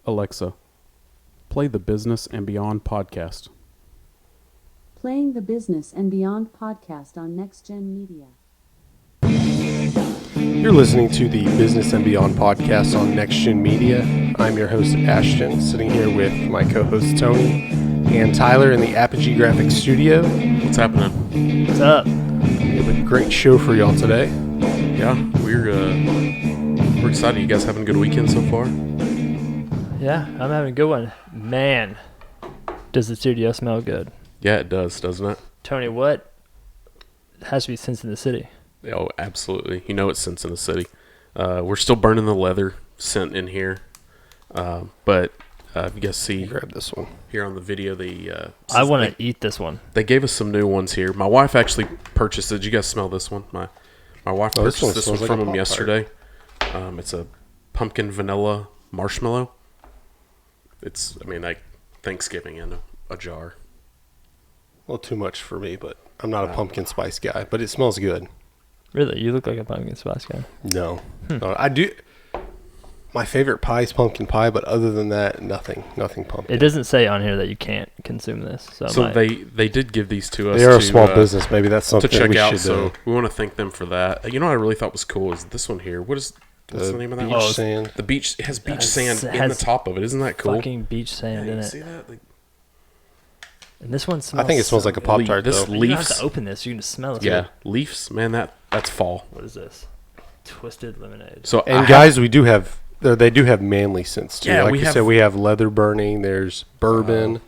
Alexa, play the Business and Beyond podcast. Playing the Business and Beyond podcast on Next Gen Media. You're listening to the Business and Beyond podcast on Next Gen Media. I'm your host, Ashton, sitting here with my co-hosts, Tony and Tyler in the Apogee Graphics studio. What's happening? What's up? We have a great show for y'all today. Yeah, we're excited. You guys having a good weekend so far? Yeah, I'm having a good one. Man, does the studio smell good? Yeah, it does, doesn't it? Tony, what? It has to be Sense in the City. Oh, absolutely. You know it's scents in the city. We're still burning the leather scent in here. But if you guys see Grab this one here on the video, I want to eat this one. They gave us some new ones here. My wife actually purchased it. Did you guys smell this one? My wife purchased this one from him yesterday. It's a pumpkin vanilla marshmallow. It's, like Thanksgiving in a jar. Well, too much for me, but I'm not a pumpkin spice guy, but it smells good. Really? You look like a pumpkin spice guy. No, I do. My favorite pie is pumpkin pie, but other than that, nothing pumpkin. It doesn't say on here that you can't consume this. So they did give these to us. They are a small business. Maybe that's something to check we out. should So we want to thank them for that. You know what I really thought was cool is this one here. What's the name of that? Beach sand. The beach. It has beach sand in the top of it. Isn't that cool? Fucking beach sand in you it. see that? And this one smells. I think it smells like a Pop-Tart, This though. You don't have Leafs. to open this. You can just smell it. Yeah, Leafs. Man, that's fall. What is this? Twisted lemonade. So And guys, we do have. They do have manly scents too. Yeah, like you said, we have leather burning. There's bourbon.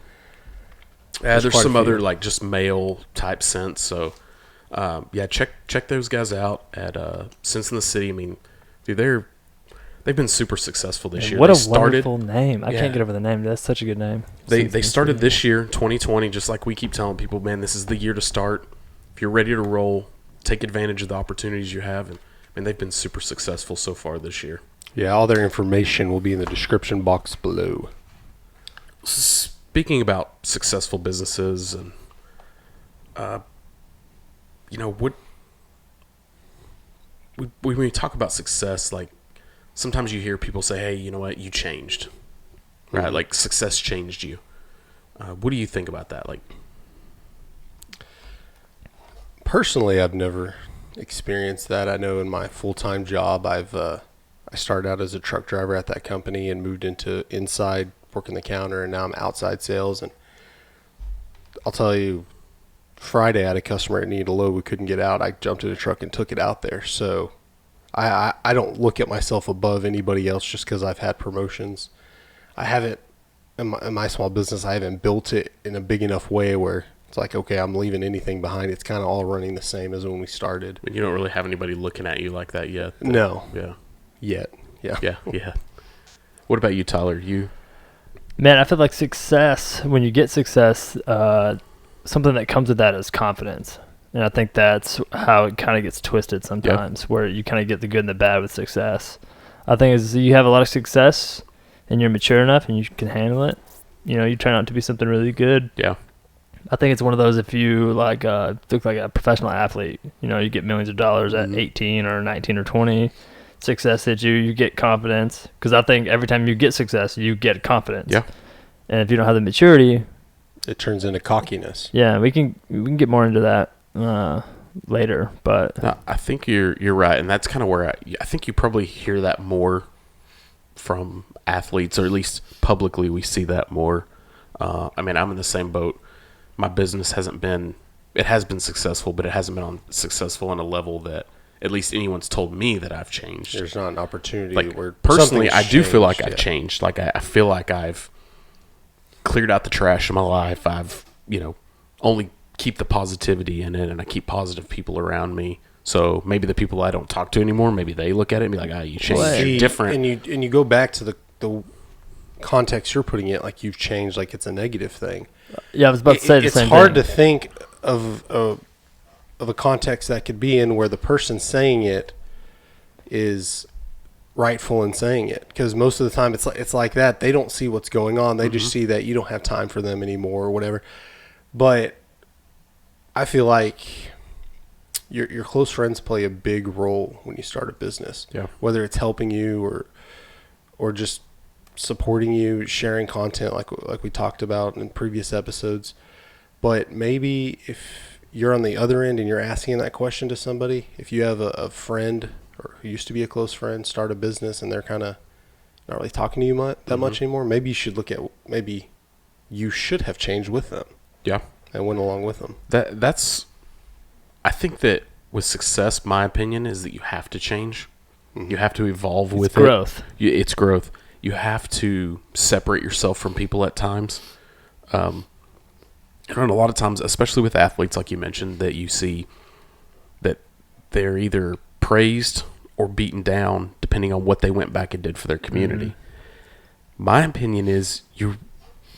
there's quite a some few. other like just male type scents. So check those guys out at Sense in the City. Dude, they've been super successul this year. What They a wonderful name. I Yeah. can't get over the name. That's such a good name. They started this year, 2020, just like we keep telling people, man, this is the year to start. If you're ready to roll, take advantage of the opportunities you have. And they've been super successful so far this year. Yeah, all their information will be in the description box below. Speaking about successful businesses and, when we talk about success, like sometimes you hear people say, hey, you know what, you changed, right? Like success changed you. What do you think about that? Like, Personally, I've never experienced that. I know in my full-time job, I started out as a truck driver at that company and moved into inside working the counter, and now I'm outside sales. And I'll tell you, Friday I had a customer that needed a load we couldn't get out. I jumped in a truck and took it out there. So I don't look at myself above anybody else just because I've had promotions. I haven't in my small business. I haven't built it in a big enough way where it's like, okay, I'm leaving anything behind. It's kind of all running the same as when we started. you don't really have anybody looking at you like that yet. No. Yeah. Yet. Yeah. Yeah. What about you, Tyler? Man, I feel like success, when you get success, something that comes with that is confidence. And I think that's how it kind of gets twisted sometimes, where you kind of get the good and the bad with success. I think as you have a lot of success and you're mature enough and you can handle it, you turn out to be something really good. Yeah. I think it's one of those, if you look like a professional athlete, you get millions of dollars at 18 or 19 or 20. Success hits you get confidence, because I think every time you get success you get confidence. Yeah. And if you don't have the maturity, It turns into cockiness. yeah, we can get more into that later, but No, I think you're right, and that's kind of where I think you probably hear that more from athletes, or at least publicly we see that more. I'm in the same boat. My business has been successful, but it hasn't been successful on a level that at least anyone's told me that I've changed. There's not an opportunity Like, where personally, I something's do feel like changed, I've changed. Like I feel like I've cleared out the trash in my life. I've only keep the positivity in it, and I keep positive people around me. So maybe the people I don't talk to anymore, maybe they look at it and be like, you changed. You're different. And you go back to the context you're putting it, like you've changed, like it's a negative thing. yeah, I was about to say the same It's hard thing. to think of a context that could be in where the person saying it is rightful in saying it, because most of the time it's like that. They don't see what's going on. They just see that you don't have time for them anymore or whatever. But I feel like your close friends play a big role when you start a business. Yeah. Whether it's helping you or just supporting you, sharing content like we talked about in previous episodes. But maybe if you're on the other end and you're asking that question to somebody, if you have a friend or who used to be a close friend start a business and they're kind of not really talking to you that much anymore, maybe you should look at maybe you should have changed with them. Yeah. And went along with them. That's I think that with success, my opinion is that you have to change. Mm-hmm. You have to evolve with growth. It's growth. You have to separate yourself from people at times. And a lot of times, especially with athletes, like you mentioned, that you see that they're either praised or beaten down depending on what they went back and did for their community. Mm-hmm. My opinion is you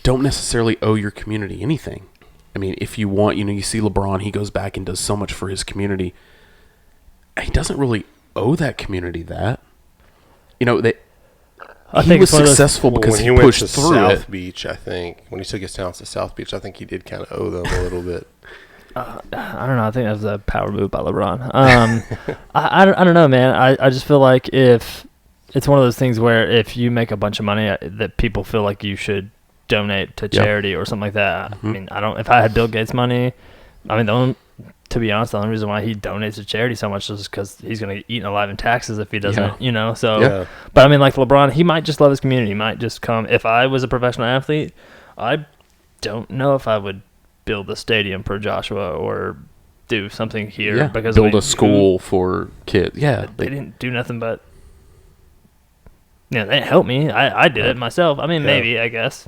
don't necessarily owe your community anything. I mean, if you want, you see LeBron, he goes back and does so much for his community. He doesn't really owe that community that. He was successful because he pushed through South Beach, I think. When he took his talents to South Beach, I think he did kind of owe them a little bit. I don't know. I think that was a power move by LeBron. I don't know, man. I just feel like if it's one of those things where if you make a bunch of money, that people feel like you should donate to charity or something like that. Mm-hmm. I mean, if I had Bill Gates money, to be honest, the only reason why he donates to charity so much is because he's going to get eaten alive in taxes if he doesn't, so. Yeah. But I mean, like LeBron, he might just love his community. He might just come. If I was a professional athlete, I don't know if I would build a stadium for Joshua or do something here. Because build a school for kids. Yeah. They didn't do nothing but, they didn't help me. I did it myself. I mean, maybe, I guess.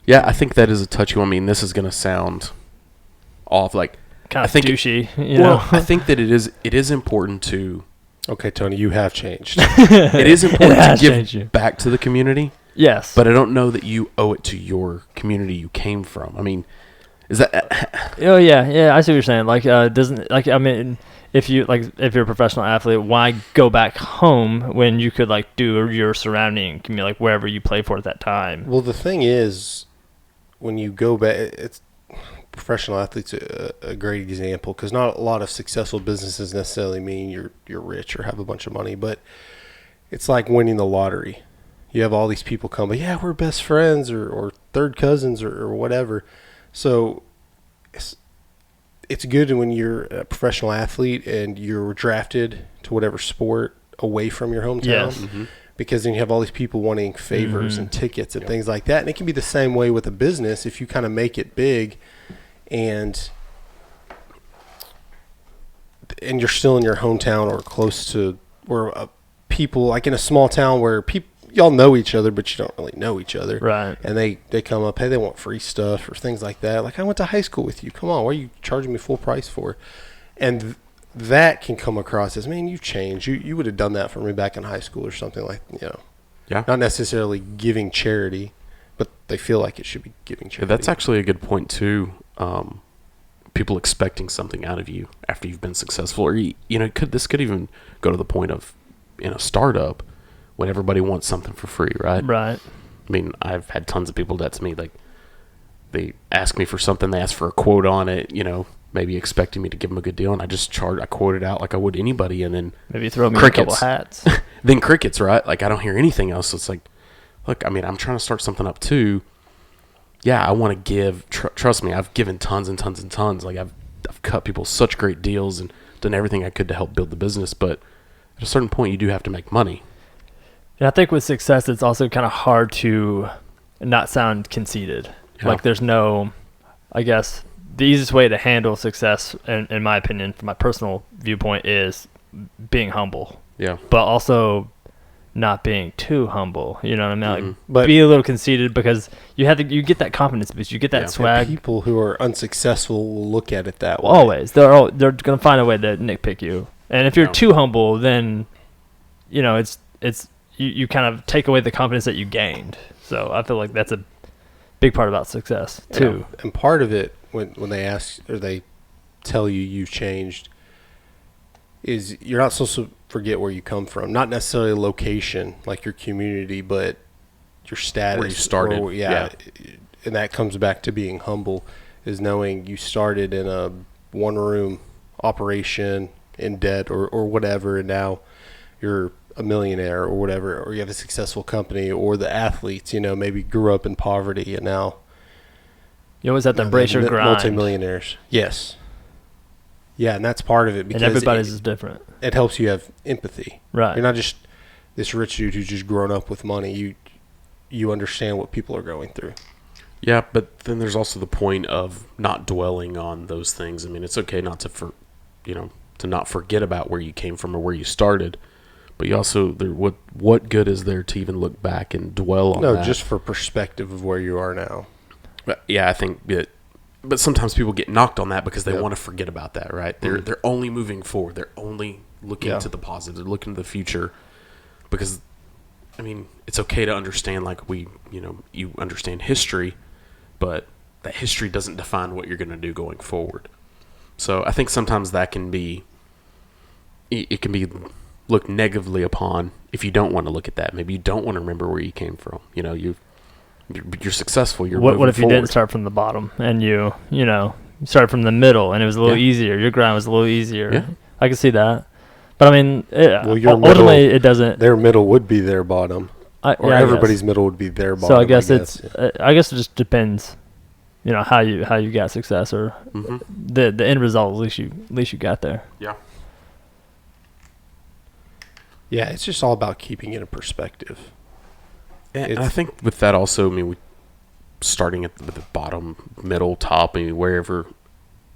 Yeah, I think that is a touchy one. I mean, this is going to sound off like kind of douchey. I think that it is important to. Okay, Tony, you have changed. It is important to give back to the community. Yes, but I don't know that you owe it to your community you came from. I mean, is that? Oh yeah. I see what you're saying. Like, if you're a professional athlete, why go back home when you could do your surrounding community, wherever you play for at that time? Well, the thing is, when you go back, it's professional athletes a great example because not a lot of successful businesses necessarily mean you're rich or have a bunch of money, but it's like winning the lottery. You have all these people come, but yeah, we're best friends or third cousins or whatever. So it's good when you're a professional athlete and you're drafted to whatever sport away from your hometown. Yes. Mm-hmm. Because then you have all these people wanting favors and tickets and things like that. And it can be the same way with a business if you kind of make it big and you're still in your hometown or close to where people, like in a small town where y'all know each other, but you don't really know each other. Right. And they come up, hey, they want free stuff or things like that. Like, I went to high school with you. Come on, what are you charging me full price for? And that can come across as, man, you've changed. You would have done that for me back in high school or something like, Yeah. Not necessarily giving charity, but they feel like it should be giving charity. Yeah, that's actually a good point, too. People expecting something out of you after you've been successful. Or, this could even go to the point of in a startup when everybody wants something for free, right? Right. I mean, I've had tons of people that to me, like, they ask me for something, they ask for a quote on it, maybe expecting me to give them a good deal, and I quote it out like I would anybody, and then maybe throw me a couple hats. Then crickets, right? Like, I don't hear anything else. So it's like, look, I mean, I'm trying to start something up too. Yeah, I want to give. Trust me, I've given tons and tons and tons. Like, I've cut people such great deals and done everything I could to help build the business. But at a certain point, you do have to make money. And I think with success, it's also kind of hard to not sound conceited. Yeah. Like, there's no, I guess, the easiest way to handle success, in my opinion, from my personal viewpoint, is being humble. Yeah. But also not being too humble. You know what I mean? Mm-hmm. Like, but be a little conceited because you get that confidence boost. You get that swag. People who are unsuccessful will look at it that way. Always. They're going to find a way to nitpick you. And if you're too humble, then, it's you kind of take away the confidence that you gained. So I feel like that's a big part about success too. Yeah. And part of it, when they ask or they tell you you've changed, is you're not supposed to forget where you come from. Not necessarily location, like your community, but your status. Where you started. Yeah. And that comes back to being humble, is knowing you started in a one-room operation in debt or whatever, and now you're a millionaire or whatever, or you have a successful company, or the athletes, maybe grew up in poverty and now You always have to embrace your grind. multimillionaires. Yes. Yeah, and that's part of it because and everybody's is different. It helps you have empathy. Right. You're not just this rich dude who's just grown up with money. You understand what people are going through. Yeah, but then there's also the point of not dwelling on those things. I mean, it's okay not to to not forget about where you came from or where you started, but you also what good is there to even look back and dwell on that? No, just for perspective of where you are now. But yeah, I think that. But sometimes people get knocked on that because they want to forget about that, right? They're only moving forward. They're only looking to the positive. They're looking to the future. Because, I mean, it's okay to understand, like you understand history, but that history doesn't define what you're going to do going forward. So I think sometimes that can be, it can be looked negatively upon if you don't want to look at that. Maybe you don't want to remember where you came from. You're successful. What if you forward. didn't start from the bottom and you started from the middle and it was a little easier? Your grind was a little easier. Yeah. I can see that. But I mean, your ultimately it doesn't. Their middle would be their bottom, or everybody's middle would be their bottom. So I guess I guess it just depends, how you got success or the end result. At least you got there. Yeah. Yeah, it's just all about keeping it in perspective. And I think with that also, I mean, we starting at the bottom, middle, top, I mean, wherever.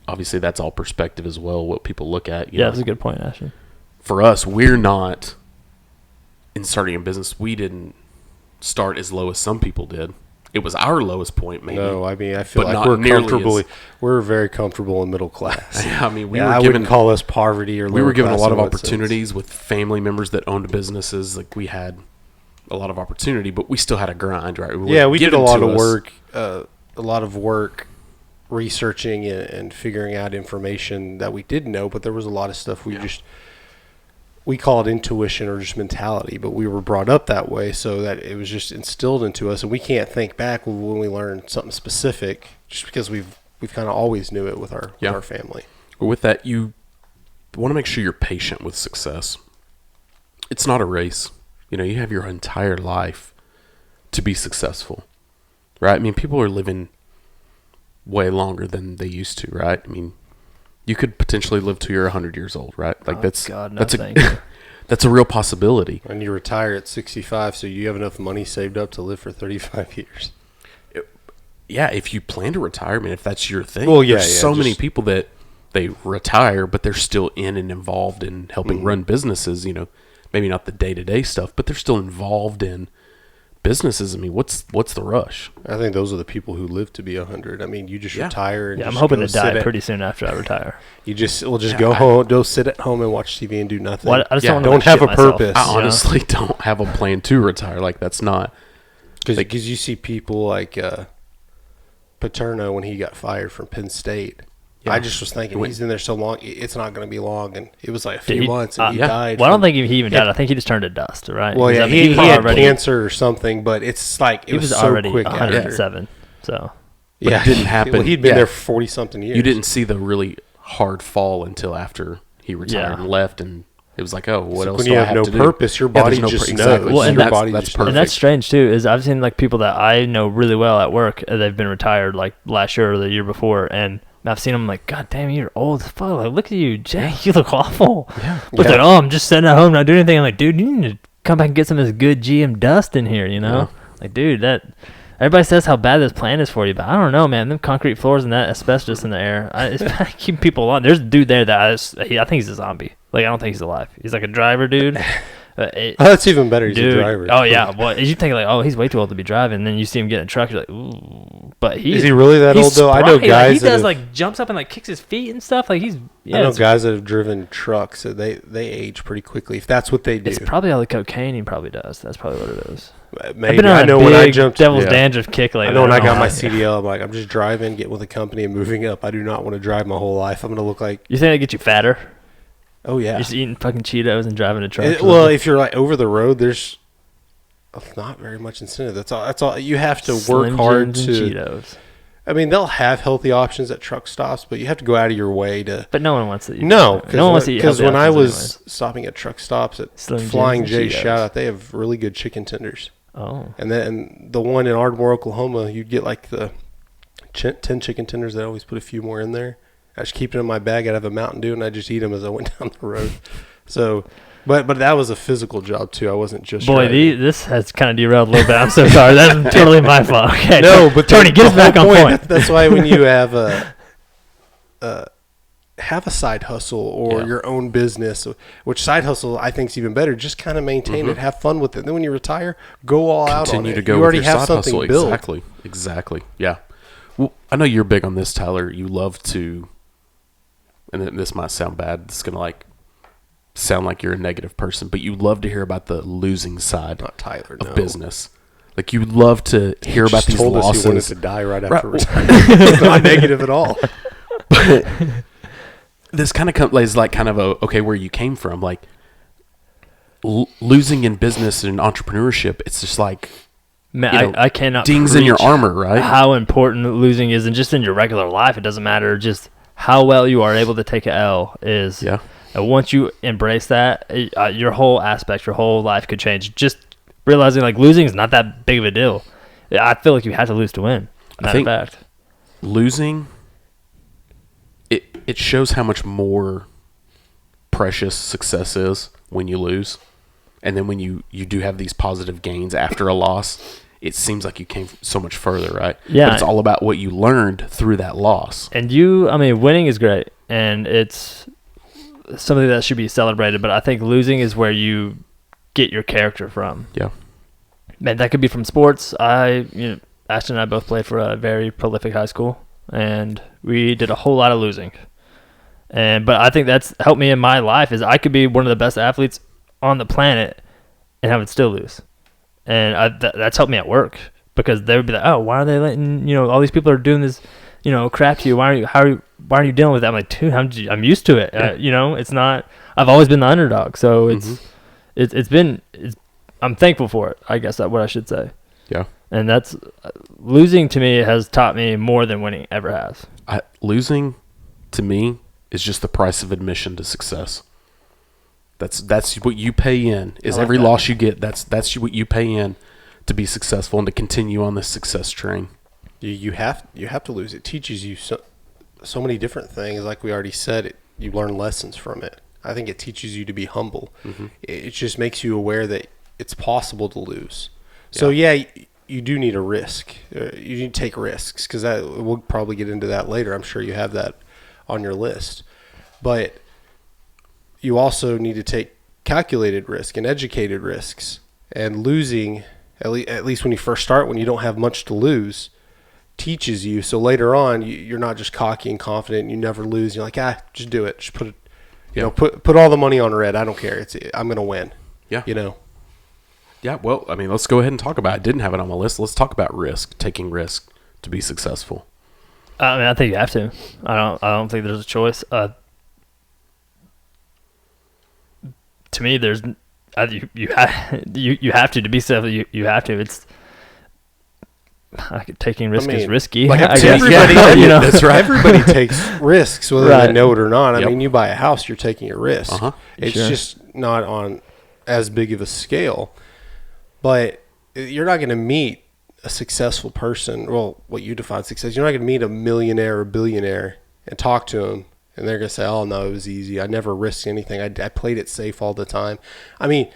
Obviously, that's all perspective as well. What people look at. That's a good point, actually. For us, we're not in starting a business. We didn't start as low as some people did. It was our lowest point, maybe. No, I mean, I feel but like we're very comfortable in middle class. I mean, I wouldn't call us poverty or. We were given a lot of opportunities with family members that owned businesses. Like we had a lot of opportunity, but we still had a grind, right? We did a lot of work, researching and figuring out information that we didn't know, but there was a lot of stuff we call it intuition or just mentality, but we were brought up that way so that it was just instilled into us, and we can't think back when we learned something specific just because we've kind of always knew it with our family. But with that, you want to make sure you're patient with success. It's not a race. You have your entire life to be successful, right? I mean, people are living way longer than they used to, right? I mean, you could potentially live till you're 100 years old, right? Like that's a real possibility. And you retire at 65, so you have enough money saved up to live for 35 years. Yeah, if you plan to retire, I mean, if that's your thing. Well, there's so many people that they retire, but they're still in and involved in helping run businesses. Maybe not the day-to-day stuff, but they're still involved in businesses. I mean, what's the rush? I think those are the people who live to be 100. I mean, you just retire. And I'm hoping to die pretty soon after I retire. We'll just go home, go sit at home and watch TV and do nothing. Well, I just don't have a purpose. I honestly don't have a plan to retire. Like that's not because you see people like Paterno when he got fired from Penn State. Yeah. I just was thinking he's in there so long, it's not going to be long, and it was like a few months, and he died. Well, I don't think he even died. I think he just turned to dust, right? Well, yeah, he had cancer or something, but it's like it was so already quick 107. So, but it didn't happen. Well, he'd been there for 40-something years. You didn't see the really hard fall until after he retired and left, and it was like, oh, what else? When you have no purpose, your body just knows. Well, and that's perfect. And that's strange too. Is I've seen like people that I know really well at work. They've been retired like last year or the year before, and I've seen them like, God damn, you're old as fuck. Like, look at you, Jay. You look awful. Yeah. But like, I'm just sitting at home not doing anything. I'm like, dude, you need to come back and get some of this good GM dust in here, Yeah. Like, dude, everybody says how bad this plant is for you, but I don't know, man. Them concrete floors and that asbestos in the air, it's keeping people alive. There's a dude there that I think he's a zombie. Like, I don't think he's alive. He's like a driver, dude. That's even better. He's a driver. Oh, yeah. Well, you think like, oh, he's way too old to be driving. And then you see him get in a truck. You're like, ooh. But is he really that old, though? I know guys he does, like, jumps up and, like, kicks his feet and stuff. Like, I know guys that have driven trucks. So they age pretty quickly if that's what they do. It's probably all the cocaine he probably does. That's probably what it is. Maybe. I know when I jumped Devil's Dandruff kick lately. I know when I got my CDL, I'm like, I'm just driving, getting with a company and moving up. I do not want to drive my whole life. I'm going to look like... You think that gets you fatter? Oh, yeah. You're just eating fucking Cheetos and driving a truck. If you're like over the road, there's not very much incentive. That's all. You have to work hard to. Cheetos. I mean, they'll have healthy options at truck stops, but you have to go out of your way to. But no one wants to eat. No, no one wants to eat. Because when I was anyways. stopping at truck stops at Slim Flying Jims and J, Cheetos. shout out, they have really good chicken tenders. Oh. And then the one in Ardmore, Oklahoma, you'd get like the 10 chicken tenders. They always put a few more in there. I just keep it in my bag. I'd have a Mountain Dew, and I just eat them as I went down the road. So, but that was a physical job too. I wasn't just Boy, driving. this has kind of derailed a little bit. I'm so sorry. That's totally my fault. Okay, No, but Tony, get us the whole back on point. That's why when you have a side hustle or Yeah. your own business, which side hustle I think is even better. Just kind of maintain it, have fun with it. Then when you retire, go all out on Continue it. to go You with already your have side something hustle. built. Exactly. Yeah. Well, I know you're big on this, Tyler. You love to, and this might sound bad. It's gonna sound like you're a negative person, but you love to hear about the losing side Not Tyler, of no. business. Like you love to hear about Just these told us he wanted losses. to die right Right. after retirement. It's not negative at all. This kind of is like kind of okay where you came from, like losing in business and entrepreneurship. It's just like Man, you know, I cannot dings in your preach armor, right? how important losing is, and just in your regular life, it doesn't matter. Just how well you are able to take a L is. Yeah. And once you embrace that, your whole aspect, your whole life could change. Just realizing like losing is not that big of a deal. I feel like you have to lose to win. Matter of fact. Losing, it shows how much more precious success is when you lose, and then when you do have these positive gains after a loss, it seems like you came so much further, right? Yeah. But it's all about what you learned through that loss. And winning is great, and it's something that should be celebrated, but I think losing is where you get your character from. Yeah. Man, that could be from sports. Ashton and I both played for a very prolific high school, and we did a whole lot of losing. But I think that's helped me in my life is I could be one of the best athletes on the planet, and I would still lose. And that's helped me at work because they would be like, oh, why are they letting all these people are doing this crap to you? Why aren't you dealing with that? I'm like, dude, I'm used to it. Yeah. It's not. I've always been the underdog, so I'm thankful for it. I guess that's what I should say. Yeah. And that's losing to me has taught me more than winning ever has. Losing to me is just the price of admission to success. That's what you pay in. Is every loss you get. That's what you pay in to be successful and to continue on this success train. You have to lose. It teaches you so many different things. Like we already said, you learn lessons from it. I think it teaches you to be humble. Mm-hmm. It just makes you aware that it's possible to lose. So you do need a risk. You need to take risks because we'll probably get into that later. I'm sure you have that on your list, but you also need to take calculated risk and educated risks. And losing, at least when you first start, when you don't have much to lose, teaches you. So later on, you're not just cocky and confident. And you never lose. You're like, just do it. Just put it. Put all the money on red. I don't care. I'm gonna win. Yeah. Yeah, well, I mean, let's go ahead and talk about it. I didn't have it on my list. Let's talk about taking risk to be successful. I think you have to. I don't think there's a choice. To me, there's you have to be successful. You have to. It's taking risk is risky. Like I guess. everybody, that's right. Everybody takes risks, whether Right. they know it or not. I Yep. mean, you buy a house, you're taking a risk. Uh-huh. It's Sure. just not on as big of a scale. But you're not going to meet a successful person. Well, what you define success, you're not going to meet a millionaire or billionaire and talk to them, and they're going to say, "Oh no, it was easy. I never risked anything. I played it safe all the time." I mean,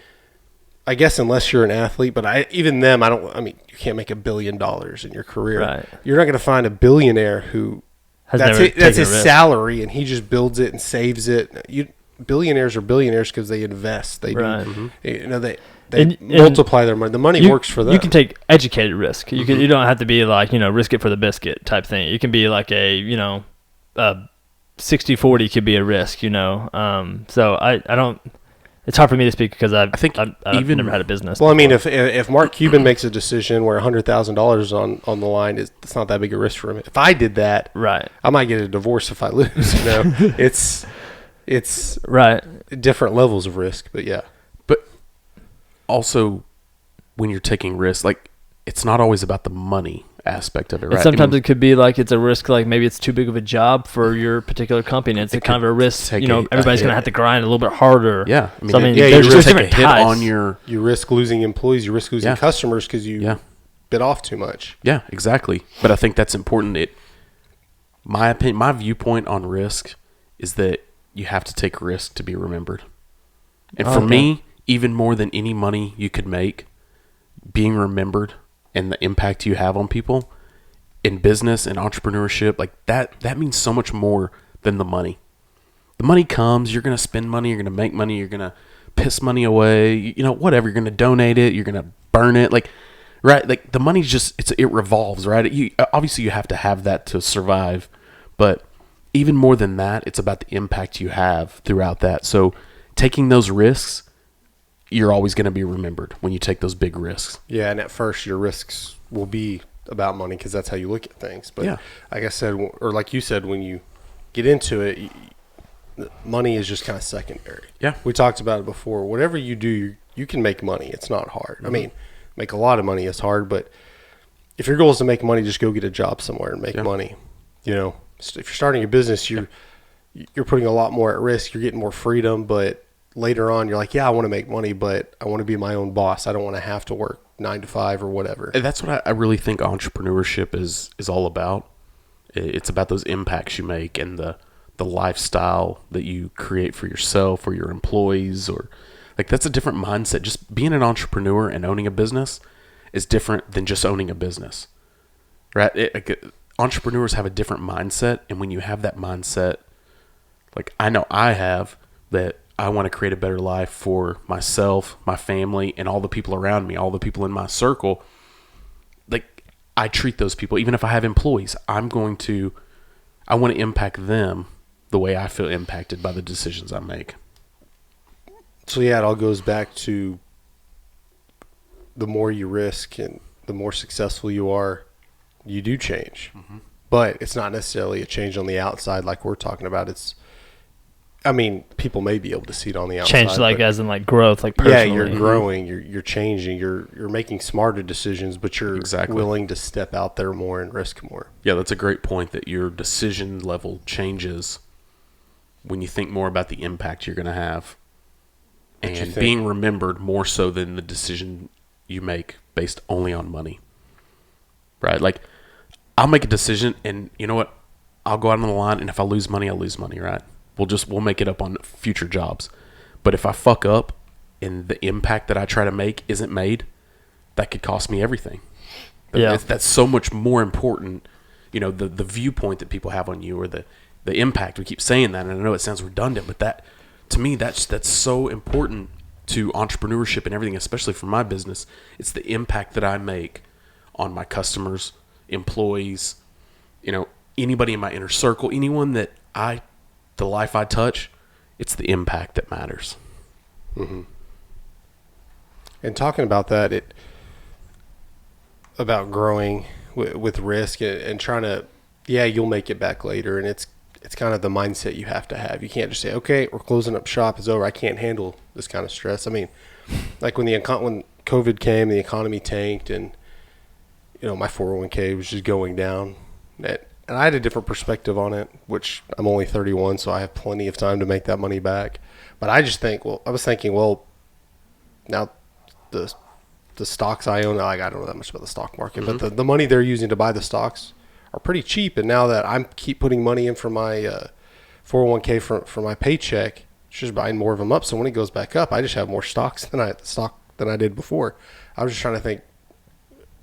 I guess unless you're an athlete, but you can't make $1 billion in your career. Right. You're not going to find a billionaire who that's his salary, and he just builds it and saves it. Billionaires are billionaires because they invest. They do. They multiply their money. The money works for them. You can take educated risk. You can. You don't have to be like risk it for the biscuit type thing. You can be like a 60-40 could be a risk. So I don't. It's hard for me to speak because I've never had a business. Well, I mean, if Mark Cuban makes a decision where $100,000 on the line, it's not that big a risk for him. If I did that, right, I might get a divorce if I lose. It's right. Different levels of risk, but yeah. But also, when you're taking risks, like it's not always about the money. aspect of it, And right? sometimes it could be like it's a risk, like maybe it's too big of a job for your particular company. And it's a kind of a risk, take everybody's going to have to grind a little bit harder. Yeah. So, you there's risk just take a different hit ties. on your You risk losing employees. You risk losing customers because you bit off too much. Yeah, exactly. But I think that's important. My opinion, my viewpoint on risk is that you have to take risk to be remembered. And for me, even more than any money you could make, being remembered and the impact you have on people in business and entrepreneurship, like that means so much more than the money. The money comes, you're going to spend money, you're going to make money, you're going to piss money away, whatever, you're going to donate it, you're going to burn it, right? Like the money's just it revolves, right? Obviously you have to have that to survive, but even more than that, it's about the impact you have throughout that. So taking those risks, you're always going to be remembered when you take those big risks. Yeah, and at first your risks will be about money because that's how you look at things. But like I said, or like you said, when you get into it, money is just kind of secondary. Yeah. We talked about it before. Whatever you do, you can make money. It's not hard. Mm-hmm. I mean, make a lot of money is hard, but if your goal is to make money, just go get a job somewhere and make money. If you're starting a business, you're putting a lot more at risk. You're getting more freedom, but later on, you're like, I want to make money, but I want to be my own boss. I don't want to have to work 9 to 5 or whatever. And that's what I really think entrepreneurship is all about. It's about those impacts you make and the lifestyle that you create for yourself or your employees, or that's a different mindset. Just being an entrepreneur and owning a business is different than just owning a business, right? Entrepreneurs have a different mindset, and when you have that mindset, like I know I have, that I want to create a better life for myself, my family, and all the people around me, all the people in my circle. Like I treat those people, even if I have employees, I want to impact them the way I feel impacted by the decisions I make. So it all goes back to the more you risk and the more successful you are, you do change. Mm-hmm. But it's not necessarily a change on the outside like we're talking about. People may be able to see it on the outside. Change as in growth, personally. Yeah, you're growing, you're changing, you're making smarter decisions, but you're willing to step out there more and risk more. Yeah, that's a great point, that your decision level changes when you think more about the impact you're going to have and being remembered more so than the decision you make based only on money. Right? Like, I'll make a decision, and you know what? I'll go out on the line, and if I lose money, I'll lose money, right? We'll make it up on future jobs. But if I fuck up and the impact that I try to make isn't made, that could cost me everything. Yeah. That's so much more important, the viewpoint that people have on you, or the impact. We keep saying that, and I know it sounds redundant, but that, to me, that's so important to entrepreneurship and everything, especially for my business. It's the impact that I make on my customers, employees, anybody in my inner circle, anyone that the life I touch. It's the impact that matters. Mm-hmm. And talking about that, about growing with risk and trying to, you'll make it back later, and it's kind of the mindset you have to have. You can't just say, okay, we're closing up shop, it's over, I can't handle this kind of stress. I mean, like when COVID came, the economy tanked, and my 401k was just going down, and I had a different perspective on it, which I'm only 31, so I have plenty of time to make that money back. But I just think, now the stocks I own, I don't know that much about the stock market, mm-hmm. but the money they're using to buy the stocks are pretty cheap. And now that I'm keep putting money in for my 401k for my paycheck, it's just buying more of them up. So when it goes back up, I just have more stocks than I did before. I was just trying to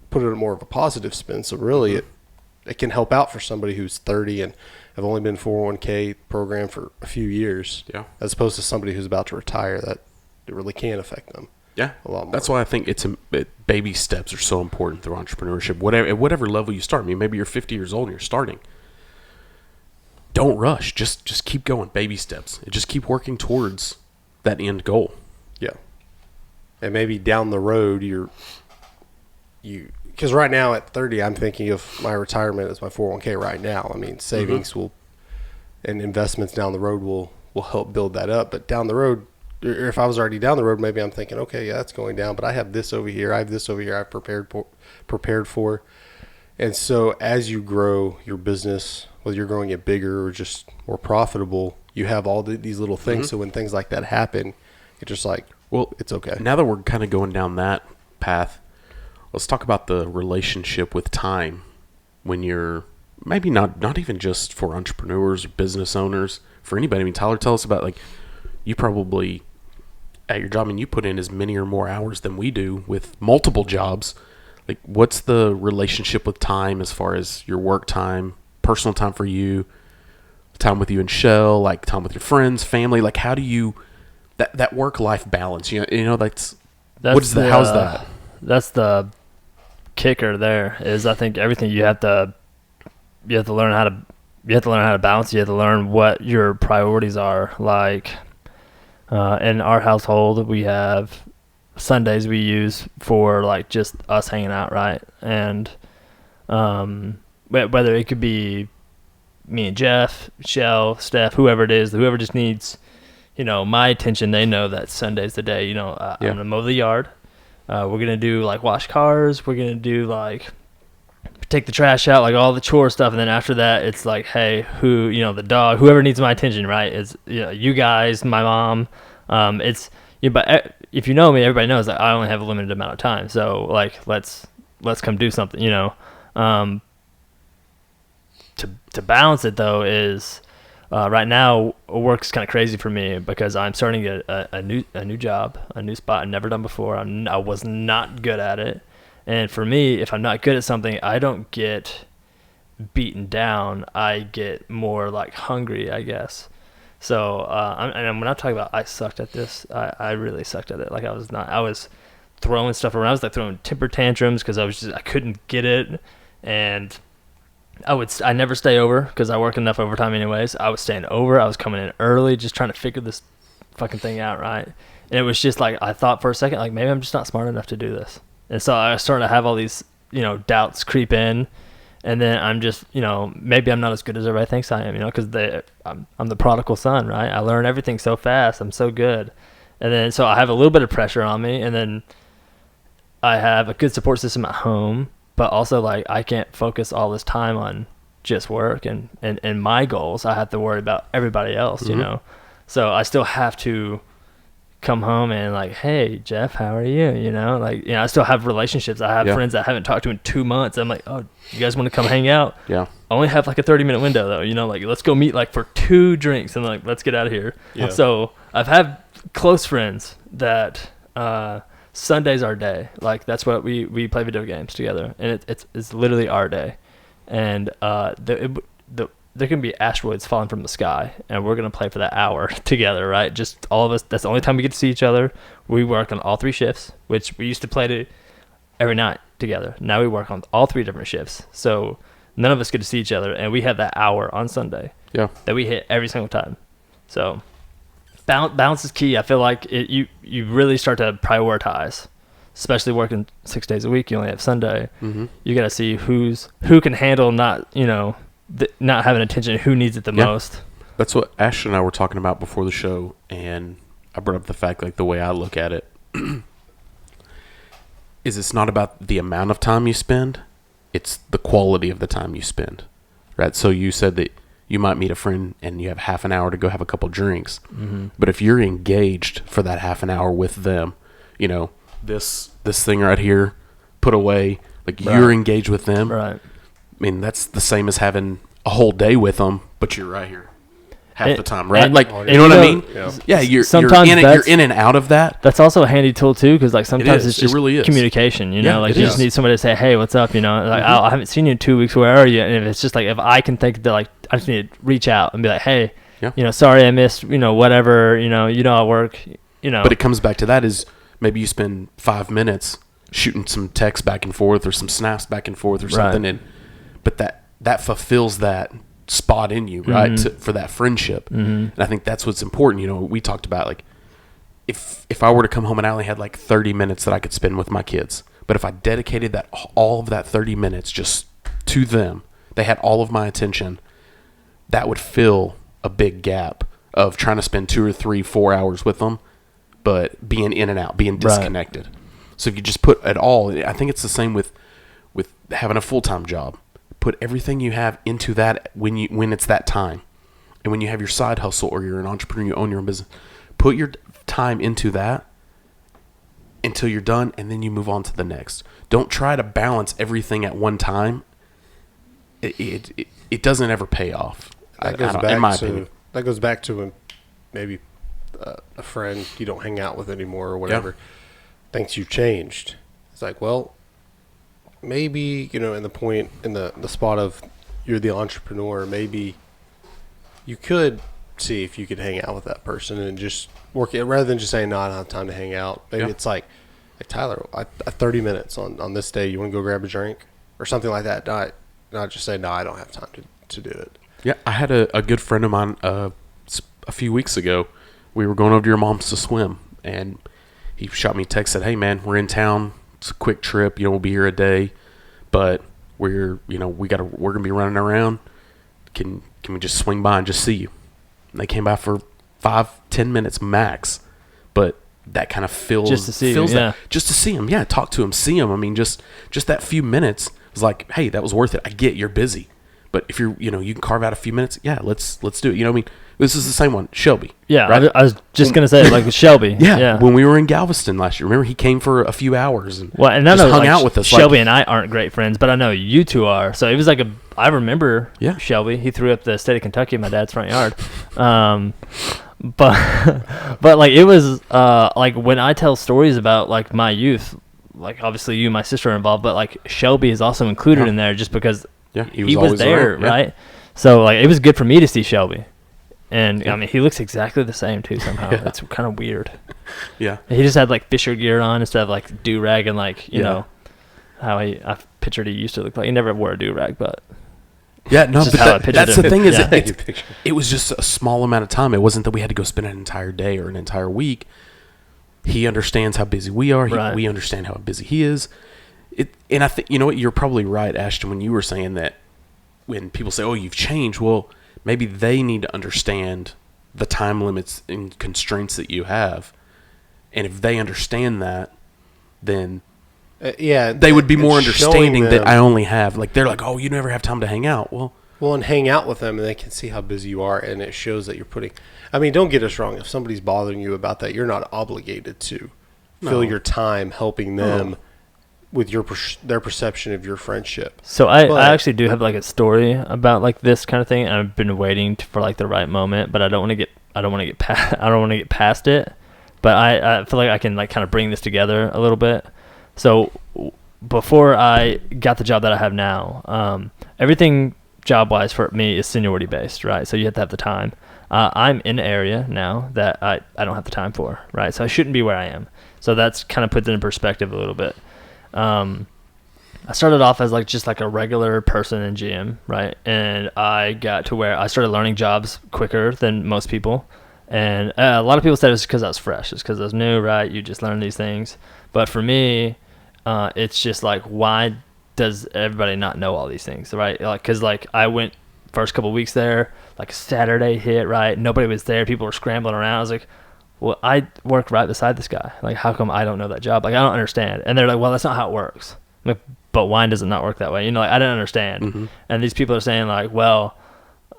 put it in more of a positive spin. So really, mm-hmm. it can help out for somebody who's 30 and have only been 401k program for a few years. Yeah. As opposed to somebody who's about to retire, that it really can affect them. Yeah. A lot more. That's why I think baby steps are so important through entrepreneurship. At whatever level you start. I mean, maybe you're 50 years old and you're starting. Don't rush. Just keep going. Baby steps. And just keep working towards that end goal. Yeah. And maybe down the road, because right now at 30, I'm thinking of my retirement as my 401k right now. I mean, savings mm-hmm. and investments down the road will help build that up. But down the road, or if I was already down the road, maybe I'm thinking, okay, yeah, that's going down, but I have this over here. I have this over here I've prepared for. And so as you grow your business, whether you're growing it bigger or just more profitable, you have all these little things. So when things like that happen, it's just like, well, it's okay. Now that we're kind of going down that path, let's talk about the relationship with time when you're maybe not even just for entrepreneurs or business owners, for anybody. I mean, Tyler, tell us about, like, you probably at your job, and you put in as many or more hours than we do with multiple jobs. Like, what's the relationship with time as far as your work time, personal time for you, time with you and Shell, like time with your friends, family? Like, how do you that work-life balance? How's that? That's the kicker. There is, I think, everything you have to learn how to balance. You have to learn what your priorities are. Like, in our household, we have Sundays we use for like just us hanging out, right? And whether it could be me and Jeff, Shell, Steph, whoever it is, whoever just needs, my attention, they know that Sunday's the day. I'm gonna mow the yard. We're gonna do like wash cars. We're gonna do like take the trash out, like all the chore stuff. And then after that, it's like, hey, the dog, whoever needs my attention, right? Is you guys, my mom. But if you know me, everybody knows that I only have a limited amount of time. So like, let's come do something. To balance it though is right now work's kind of crazy for me because I'm starting a new job, a new spot I've never done before. I was not good at it, and for me, if I'm not good at something, I don't get beaten down. I get more like hungry, I guess. So and when I talk about I sucked at this, I really sucked at it. Like I was throwing stuff around. I was like throwing temper tantrums because I couldn't get it, and I never stay over because I work enough overtime anyways. I was staying over. I was coming in early, just trying to figure this fucking thing out, right? And it was just like I thought for a second, like maybe I'm just not smart enough to do this. And so I started to have all these, doubts creep in. And then I'm just, maybe I'm not as good as everybody thinks I am, because I'm the prodigal son, right? I learn everything so fast. I'm so good. And then so I have a little bit of pressure on me. And then I have a good support system at home. But also, like, I can't focus all this time on just work and my goals. I have to worry about everybody else, So I still have to come home and, like, hey, Jeff, how are you? I still have relationships. I have friends that I haven't talked to in 2 months. I'm like, oh, you guys want to come hang out? Yeah. I only have, like, a 30-minute window, though. Like, let's go meet, like, for 2 drinks and, like, let's get out of here. Yeah. So I've had close friends that Sunday's our day. Like that's what we play video games together, and it's literally our day. And there can be asteroids falling from the sky, and we're gonna play for that hour together, right? Just all of us. That's the only time we get to see each other. We work on all 3 shifts, which we used to play every night together. Now we work on all 3 different shifts, so none of us get to see each other, and we have that hour on Sunday. Yeah. That we hit every single time. So balance is key. I feel like you really start to prioritize, especially working 6 days a week. You only have Sunday. Mm-hmm. You got to see who can handle not having attention, who needs it the most. That's what Ash and I were talking about before the show, and I brought up the fact, like, the way I look at it is it's not about the amount of time you spend, it's the quality of the time you spend, right? So you said that you might meet a friend and you have half an hour to go have a couple drinks. Mm-hmm. But if you're engaged for that half an hour with them, this thing right here put away, like right. You're engaged with them. Right. I mean, that's the same as having a whole day with them, but you're right here half the time, right? Like, you know what I mean? Yeah, you're in and out of that. That's also a handy tool too, because like sometimes it's just really communication. You just need somebody to say, "Hey, what's up?" Like, I haven't seen you in 2 weeks. Where are you? And if it's just like, if I can think that, like, I just need to reach out and be like, "Hey, sorry I missed, whatever. I work. But it comes back to that is maybe you spend 5 minutes shooting some texts back and forth or some snaps back and forth or something, right. But that fulfills that spot in you, right, mm-hmm. for that friendship. Mm-hmm. And I think that's what's important. We talked about, like, if I were to come home and I only had like 30 minutes that I could spend with my kids, but if I dedicated all of that 30 minutes just to them, they had all of my attention, that would fill a big gap of trying to spend 2 or 3, 4 hours with them, but being in and out, being disconnected. Right. So if you just put it all, I think it's the same with with having a full-time job. Put everything you have into that when it's that time. And when you have your side hustle or you're an entrepreneur, you own your own business, put your time into that until you're done, and then you move on to the next. Don't try to balance everything at one time. It doesn't ever pay off. In my opinion. That goes back to when maybe a friend you don't hang out with anymore or whatever thinks you've changed. It's like, well, maybe, in the spot of you're the entrepreneur, maybe you could see if you could hang out with that person and just work it rather than just saying, no, I don't have time to hang out. Maybe it's like, hey, Tyler, 30 minutes on this day, you want to go grab a drink or something like that? Not just say, no, I don't have time to do it. Yeah, I had a good friend of mine a few weeks ago. We were going over to your mom's to swim, and he shot me a text, said, hey, man, we're in town. It's a quick trip. We'll be here a day, but we're going to be running around. Can we just swing by and just see you? And they came by for 5-10 minutes max, but that kind of fills just to see fills him, that, just to see him. Yeah, talk to him, see him. I mean, just that few minutes was like, hey, that was worth it. I get you're busy, but if you can carve out a few minutes, yeah, let's do it. I mean, this is the same one, Shelby. Yeah, right? I was just gonna say like with Shelby. Yeah, when we were in Galveston last year, remember he came for a few hours and I just know, hung out with us. Shelby and I aren't great friends, but I know you two are. So it was like I remember Shelby. He threw up the state of Kentucky in my dad's front yard. But like it was like when I tell stories about like my youth, like obviously you and my sister are involved, but like Shelby is also included in there just because he was there, around, right? So like it was good for me to see Shelby. And I mean, he looks exactly the same too. Somehow, it's kind of weird. Yeah, he just had like Fisher gear on instead of like do rag and like you know how I pictured he used to look like. He never wore a do rag, but but that's the thing is it was just a small amount of time. It wasn't that we had to go spend an entire day or an entire week. He understands how busy we are. We understand how busy he is. And I think what, you're probably right, Ashton, when you were saying that when people say, "Oh, you've changed," well. Maybe they need to understand the time limits and constraints that you have. And if they understand that, then they would be more understanding that I only have. Like, they're like, oh, you never have time to hang out. Well, and hang out with them, and they can see how busy you are, and it shows that you're putting... I mean, don't get us wrong. If somebody's bothering you about that, you're not obligated to fill your time helping them with their perception of your friendship. So I actually do have like a story about like this kind of thing, and I've been waiting for like the right moment, but I don't want to get past it. But I feel like I can like kind of bring this together a little bit. So before I got the job that I have now, everything job wise for me is seniority based, right? So you have to have the time. I'm in an area now that I don't have the time for, right? So I shouldn't be where I am. So that's kind of put it in perspective a little bit. I started off as like just like a regular person in GM, right? And I got to where I started learning jobs quicker than most people. And a lot of people said it's because I was fresh. It's because I was new, right? You just learn these things. But for me, it's just like, why does everybody not know all these things, right? Like, because like I went first couple weeks there, like Saturday hit, right? Nobody was there. People were scrambling around. I was like, well, I work right beside this guy. Like, how come I don't know that job? Like, I don't understand. And they're like, well, that's not how it works. I'm like, but why does it not work that way? Like, I didn't understand. Mm-hmm. And these people are saying like,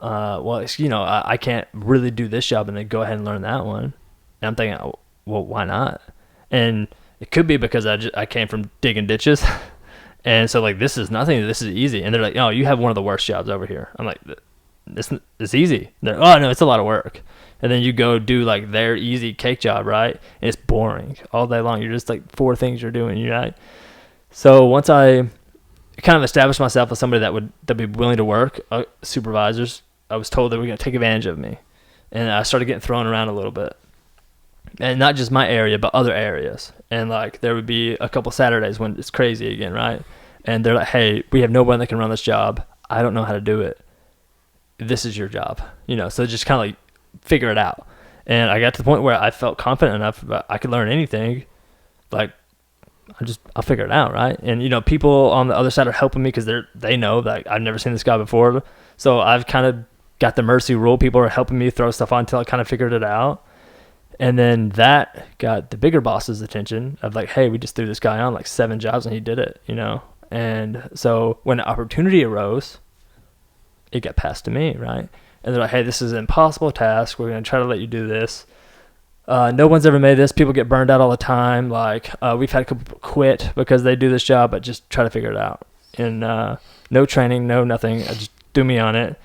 I can't really do this job and then go ahead and learn that one. And I'm thinking, well, why not? And it could be because I came from digging ditches. And so like, this is nothing. This is easy. And they're like, oh, you have one of the worst jobs over here. I'm like, it's easy. They're like, oh no, it's a lot of work. And then you go do like their easy cake job, right? And it's boring all day long. You're just like 4 things you're doing, right? So once I kind of established myself as somebody that'd be willing to work, supervisors, I was told they were going to take advantage of me. And I started getting thrown around a little bit. And not just my area, but other areas. And like there would be a couple Saturdays when it's crazy again, right? And they're like, hey, we have no one that can run this job. I don't know how to do it. This is your job. So just kind of like figure it out. And I got to the point where I felt confident enough that I could learn anything. Like, I'll figure it out, right? And, people on the other side are helping me because they know that I've never seen this guy before. So I've kind of got the mercy rule. People are helping me throw stuff on until I kind of figured it out. And then that got the bigger boss's attention of like, hey, we just threw this guy on like 7 jobs and he did it, And so when the opportunity arose, it got passed to me, right? And they're like, hey, this is an impossible task. We're going to try to let you do this. No one's ever made this. People get burned out all the time. Like, we've had people quit because they do this job, but just try to figure it out. And no training, no nothing. Just do me on it.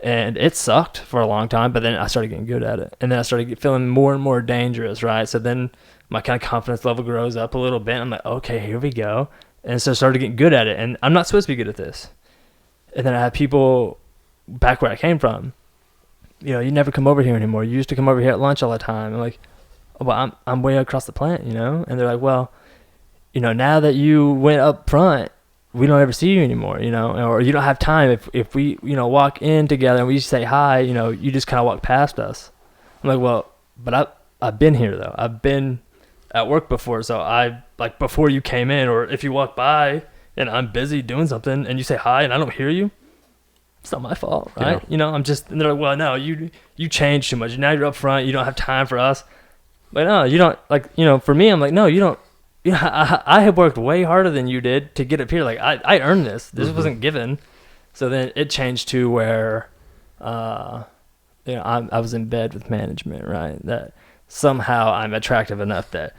And it sucked for a long time, but then I started getting good at it. And then I started feeling more and more dangerous, right? So then my kind of confidence level grows up a little bit. I'm like, okay, here we go. And so I started getting good at it. And I'm not supposed to be good at this. And then I had people back where I came from. You know, you never come over here anymore. You used to come over here at lunch all the time. I'm like, well, I'm way across the plant, you know? And they're like, well, you know, now that you went up front, we don't ever see you anymore, you know, or you don't have time. If we, you know, walk in together and we say hi, you know, you just kind of walk past us. I'm like, well, but I've been here though. I've been at work before. So like before you came in, or if you walk by and I'm busy doing something and you say hi and I don't hear you, it's not my fault, right? Yeah. You know, and they're like, well, no, you changed too much. Now you're up front. You don't have time for us. But no, you don't, like, you know, for me, I'm like, no, you don't. Yeah, I have worked way harder than you did to get up here. Like, I earned this. This wasn't given. So then it changed to where, you know, I was in bed with management, right? That somehow I'm attractive enough that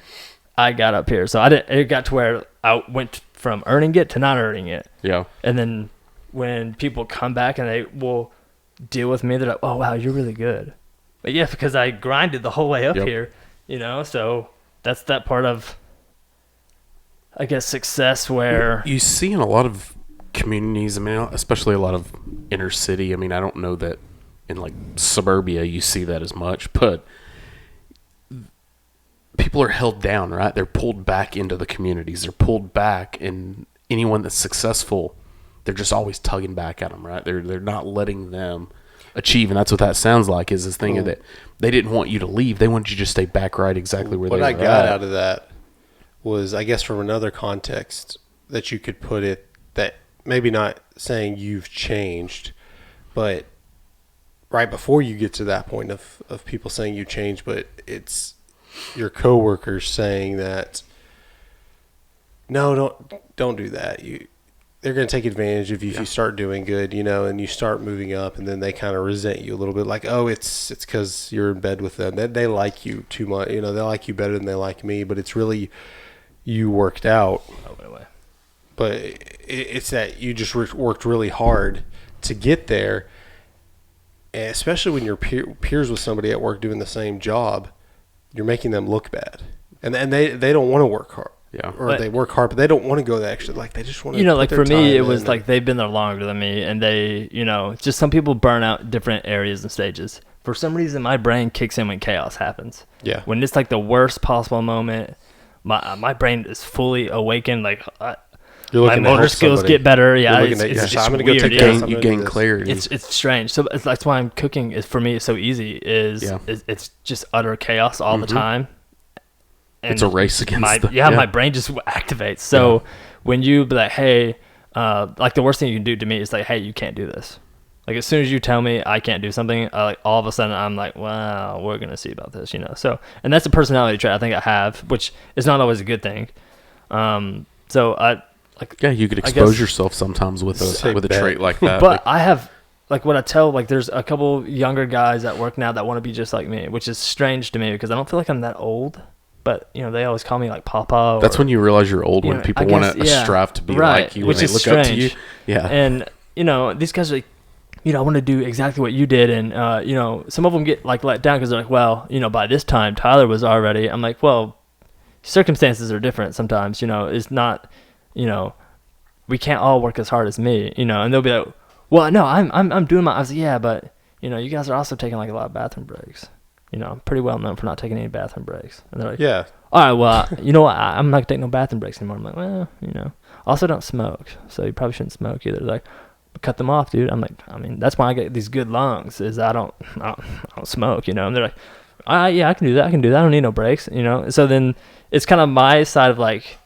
I got up here. So it got to where I went from earning it to not earning it. Yeah. And then when people come back and they will deal with me, they're like, oh, wow, you're really good. But yeah, because I grinded the whole way up here, you know? So that's that part of, I guess, success where you see in a lot of communities, I mean, especially a lot of inner city. I mean, I don't know that in like suburbia you see that as much, but people are held down, right? They're pulled back into the communities. They're pulled back, and anyone that's successful, they're just always tugging back at them, right? They're not letting them achieve, and that's what that sounds like, is this thing that they didn't want you to leave. They wanted you to stay back right exactly where they were What I got at. out of that was, I guess, from another context that you could put it, that maybe not saying you've changed, but right before you get to that point of people saying you changed, but it's your coworkers saying that, no, don't do that. They're going to take advantage of you if you start doing good, you know, and you start moving up, and then they kind of resent you a little bit, like, oh, it's because you're in bed with them. They like you too much, you know, they like you better than they like me, but it's really you worked out. But it's that you just worked really hard to get there, and especially when you're peers with somebody at work doing the same job, you're making them look bad, and they don't want to work hard. Yeah. Or they work hard, but they don't want to go the extra. Like, they just want to, you know, put like their for me, it time was in. like they've been there longer than me, and they, you know, just some people burn out different areas and stages. For some reason, my brain kicks in when chaos happens. Yeah. When it's like the worst possible moment, my brain is fully awakened. Like my motor skills get better. Yeah, it's I'm gonna weird. go take Yeah. care of something. You gain clarity. It's strange. So that's why I'm cooking. Is for me, it's so easy. It's just utter chaos all the time. And it's a race against my brain just activates. So when you be like, hey, like the worst thing you can do to me is like, hey, you can't do this. Like as soon as you tell me I can't do something, like all of a sudden I'm like, wow, we're gonna see about this, you know. So, and that's a personality trait I think I have, which is not always a good thing. So I like, yeah, you could expose yourself sometimes with a trait like that. But I have, like, what I tell, like, there's a couple younger guys at work now that want to be just like me, which is strange to me because I don't feel like I'm that old. But, you know, they always call me, like, Papa. That's when you realize you're old, when people want to strive to be like you, which and they look strange. up to you. Yeah. And, you know, these guys are like, you know, I want to do exactly what you did. And, you know, some of them get, like, let down because they're like, well, you know, by this time, Tyler was already. I'm like, well, circumstances are different sometimes, you know. It's not, you know, we can't all work as hard as me, you know. And they'll be like, well, no, I'm doing my. I was like, yeah, but, you know, you guys are also taking, like, a lot of bathroom breaks. You know, I'm pretty well known for not taking any bathroom breaks. And they're like, yeah. All right, well, you know what? I'm not going to take no bathroom breaks anymore. I'm like, well, you know. Also don't smoke, so you probably shouldn't smoke either. They're like, cut them off, dude. I'm like, I mean, that's why I get these good lungs, is I don't smoke, you know. And they're like, all right, yeah, I can do that. I don't need no breaks, you know. So then it's kind of my side of like,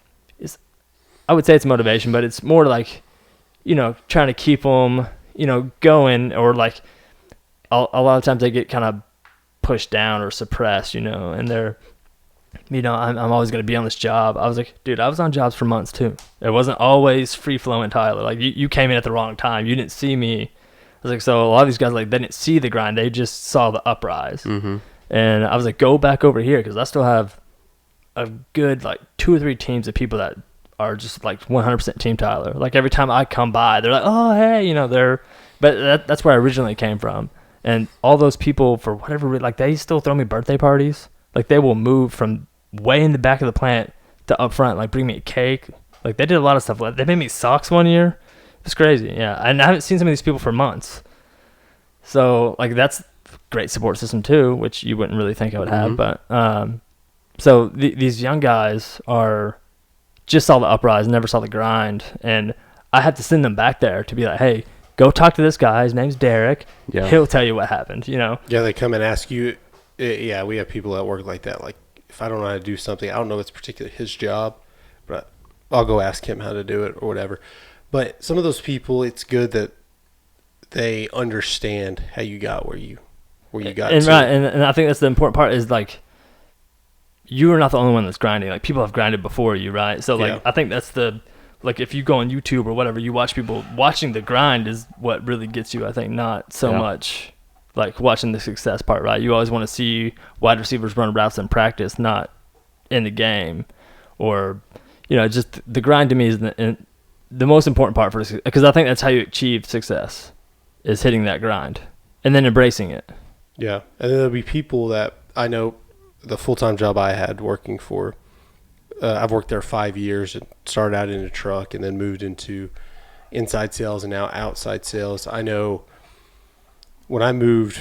I would say it's motivation, but it's more like, you know, trying to keep them, you know, going, or like a lot of times they get kind of pushed down or suppressed, you know, and they're I'm always going to be on this job. I was like, dude, I was on jobs for months too. It wasn't always free flowing, Tyler. Like you came in at the wrong time. You didn't see me. I was like, so a lot of these guys, like, they didn't see the grind. They just saw the uprise. Mm-hmm. And I was like, go back over here, because I still have a good, like, 2 or 3 teams of people that are just, like, 100% Team Tyler. Like, every time I come by, they're like, oh, hey, but that's where I originally came from. And all those people, for whatever reason, like, they still throw me birthday parties. Like, they will move from way in the back of the plant to up front, like, bring me a cake. Like, they did a lot of stuff. Like, they made me socks one year. It's crazy, yeah. And I haven't seen some of these people for months. So, like, that's a great support system too, which you wouldn't really think I would have. But so these young guys just saw the uprise, never saw the grind, and I had to send them back there to be like, hey, go talk to this guy. His name's Derek. Yeah. He'll tell you what happened. Yeah, they come and ask you. Yeah, we have people that work like that. Like, if I don't know how to do something, I don't know it's particularly his job, but I'll go ask him how to do it or whatever. But some of those people, it's good that they understand how you got where you got and to. right, and I think that's the important part is, like, you are not the only one that's grinding. Like, people have grinded before you, right? So, like, Yeah. I think that's like, if you go on YouTube or whatever, you watch people watching the grind is what really gets you, I think, not so much like watching the success part, right? You always want to see wide receivers run routes in practice, not in the game. Or, just the grind to me is the most important part because I think that's how you achieve success, is hitting that grind and then embracing it. Yeah, and then there'll be people that I know. The full-time job I had working for, I've worked there 5 years and started out in a truck and then moved into inside sales and now outside sales. I know when I moved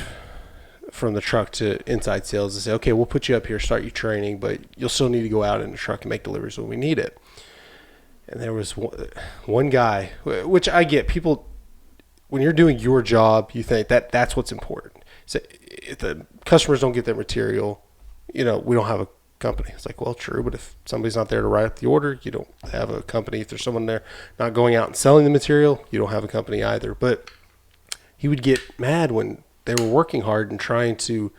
from the truck to inside sales, they say, okay, we'll put you up here, start you training, but you'll still need to go out in the truck and make deliveries when we need it. And there was one guy, which I get. People, when you're doing your job, you think that's what's important. So if the customers don't get their material, we don't have a company. It's like, well, true, but if somebody's not there to write up the order, you don't have a company. If there's someone there not going out and selling the material, you don't have a company either. But he would get mad when they were working hard and trying to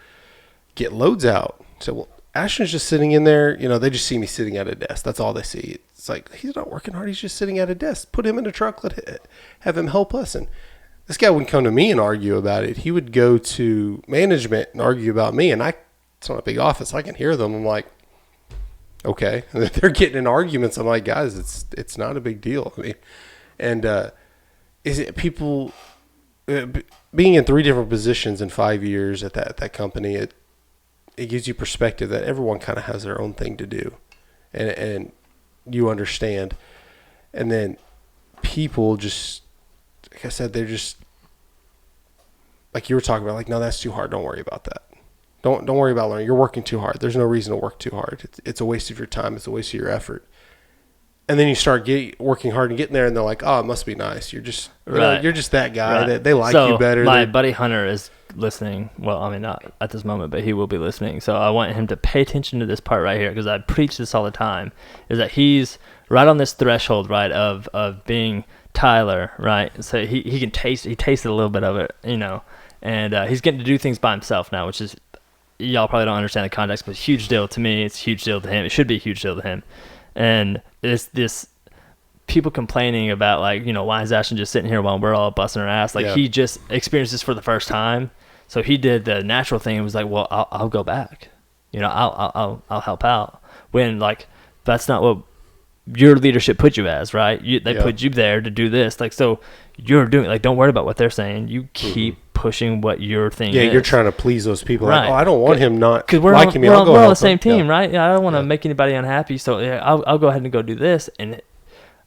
get loads out. So, well, Ashton's just sitting in there. They just see me sitting at a desk. That's all they see. It's like, he's not working hard. He's just sitting at a desk. Put him in a truck. Have him help us. And this guy wouldn't come to me and argue about it. He would go to management and argue about me. And it's not a big office. I can hear them. I'm like, okay. And they're getting in arguments. I'm like, guys, it's not a big deal. I mean, and is it people being in 3 different positions in 5 years at that company? It gives you perspective that everyone kind of has their own thing to do, and you understand. And then people just, like I said, they're just like you were talking about. Like, no, that's too hard. Don't worry about that. Don't worry about learning. You're working too hard. There's no reason to work too hard. It's a waste of your time. It's a waste of your effort. And then you start working hard and getting there, and they're like, "Oh, it must be nice. You're just you're just that guy that they like you better." My buddy Hunter is listening. Well, I mean, not at this moment, but he will be listening. So I want him to pay attention to this part right here, because I preach this all the time. Is that he's right on this threshold, right, of being Tyler, right? So he can tasted a little bit of it, and he's getting to do things by himself now, which is, y'all probably don't understand the context, but it's a huge deal to me. It's a huge deal to him. It should be a huge deal to him. And it's this people complaining about, like, why is Ashton just sitting here while we're all busting our ass? Like, he just experienced this for the first time. So he did the natural thing and was like, well, I'll go back. I'll help out. When, like, that's not what your leadership put you as, right? They put you there to do this. Like, so you're doing, like, don't worry about what they're saying. You keep pushing what your thing is. Yeah, you're trying to please those people. Right. Like, I don't want him not because we're liking me. We're I'll go on help the same him. team, right? Yeah, I don't want to make anybody unhappy. So I'll go ahead and go do this. And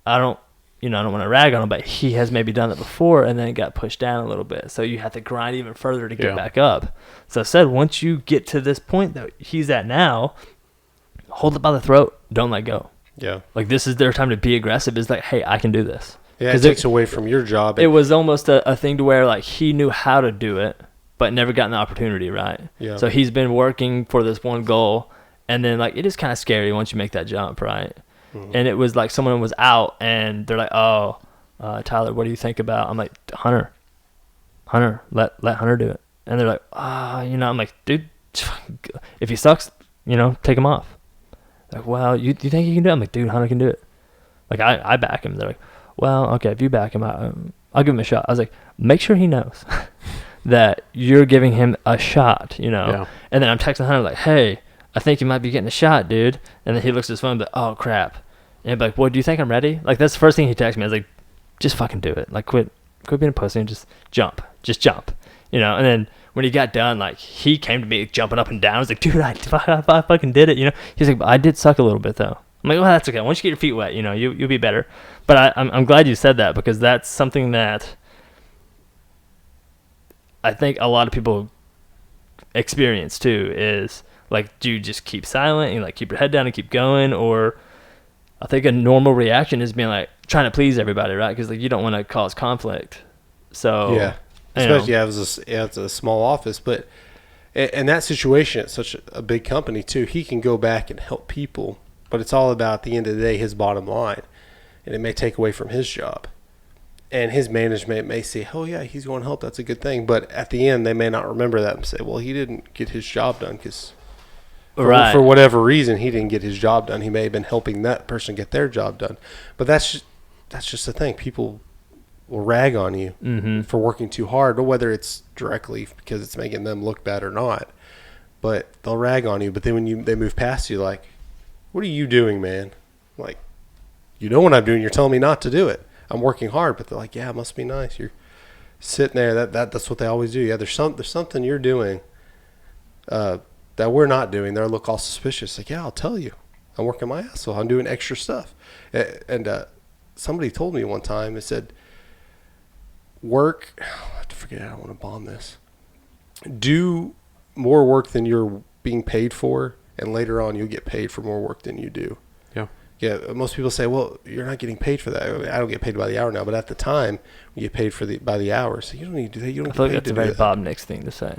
I don't want to rag on him, but he has maybe done it before and then it got pushed down a little bit. So you have to grind even further to get back up. So I said, once you get to this point that he's at now, hold it by the throat. Don't let go. Yeah. Like, this is their time to be aggressive. It's like, hey, I can do this. Yeah, it takes away from your job. It was almost a thing to where, like, he knew how to do it, but never gotten the opportunity, right? Yeah. So he's been working for this one goal, and then, like, it is kind of scary once you make that jump, right? Mm-hmm. And it was like someone was out, and they're like, oh, Tyler, what do you think about? I'm like, Hunter, let Hunter do it. And they're like, I'm like, dude, if he sucks, take him off. Like, well, you think you can do it? I'm like, dude, Hunter can do it. Like, I back him. They're like, well, okay, if you back him, I'll give him a shot. I was like, make sure he knows that you're giving him a shot, Yeah. And then I'm texting Hunter like, hey, I think you might be getting a shot, dude. And then he looks at his phone and be like, oh, crap. And he'd be like, boy, do you think I'm ready? Like, that's the first thing he texted me. I was like, just fucking do it. Like, quit being a pussy and just jump. Just jump. And then when he got done, like, he came to me jumping up and down. I was like, dude, I fucking did it, He's like, I did suck a little bit, though. I'm like, well, that's okay. Once you get your feet wet, you'll be better. But I'm glad you said that, because that's something that I think a lot of people experience, too, is, like, do you just keep silent and, like, keep your head down and keep going? Or I think a normal reaction is being, like, trying to please everybody, right? Because, like, you don't want to cause conflict. So, yeah. Especially it's a small office, but in that situation, it's such a big company too. He can go back and help people, but it's all about, at the end of the day, his bottom line, and it may take away from his job. And his management may say, "Oh yeah, he's going to help. That's a good thing." But at the end, they may not remember that and say, "Well, he didn't get his job done because for whatever reason, he didn't get his job done. He may have been helping that person get their job done." But that's just the thing. People will rag on you for working too hard, or whether it's directly because it's making them look bad or not. But they'll rag on you. But then when they move past you, like, what are you doing, man? Like, you know what I'm doing. You're telling me not to do it. I'm working hard. But they're like, yeah, it must be nice. You're sitting there. That's what they always do. Yeah, there's something you're doing that we're not doing. They'll look all suspicious. Like, yeah, I'll tell you. I'm working my ass off. I'm doing extra stuff. And somebody told me one time, it said, I have to forget, I don't want to bomb this. Do more work than you're being paid for, and later on you'll get paid for more work than you do. Yeah. Most people say, well, you're not getting paid for that. I don't get paid by the hour now, but at the time we get paid by the hour. So you don't need to do that. You don't I feel get like paid that's to a very do that. Bob Nix thing to say.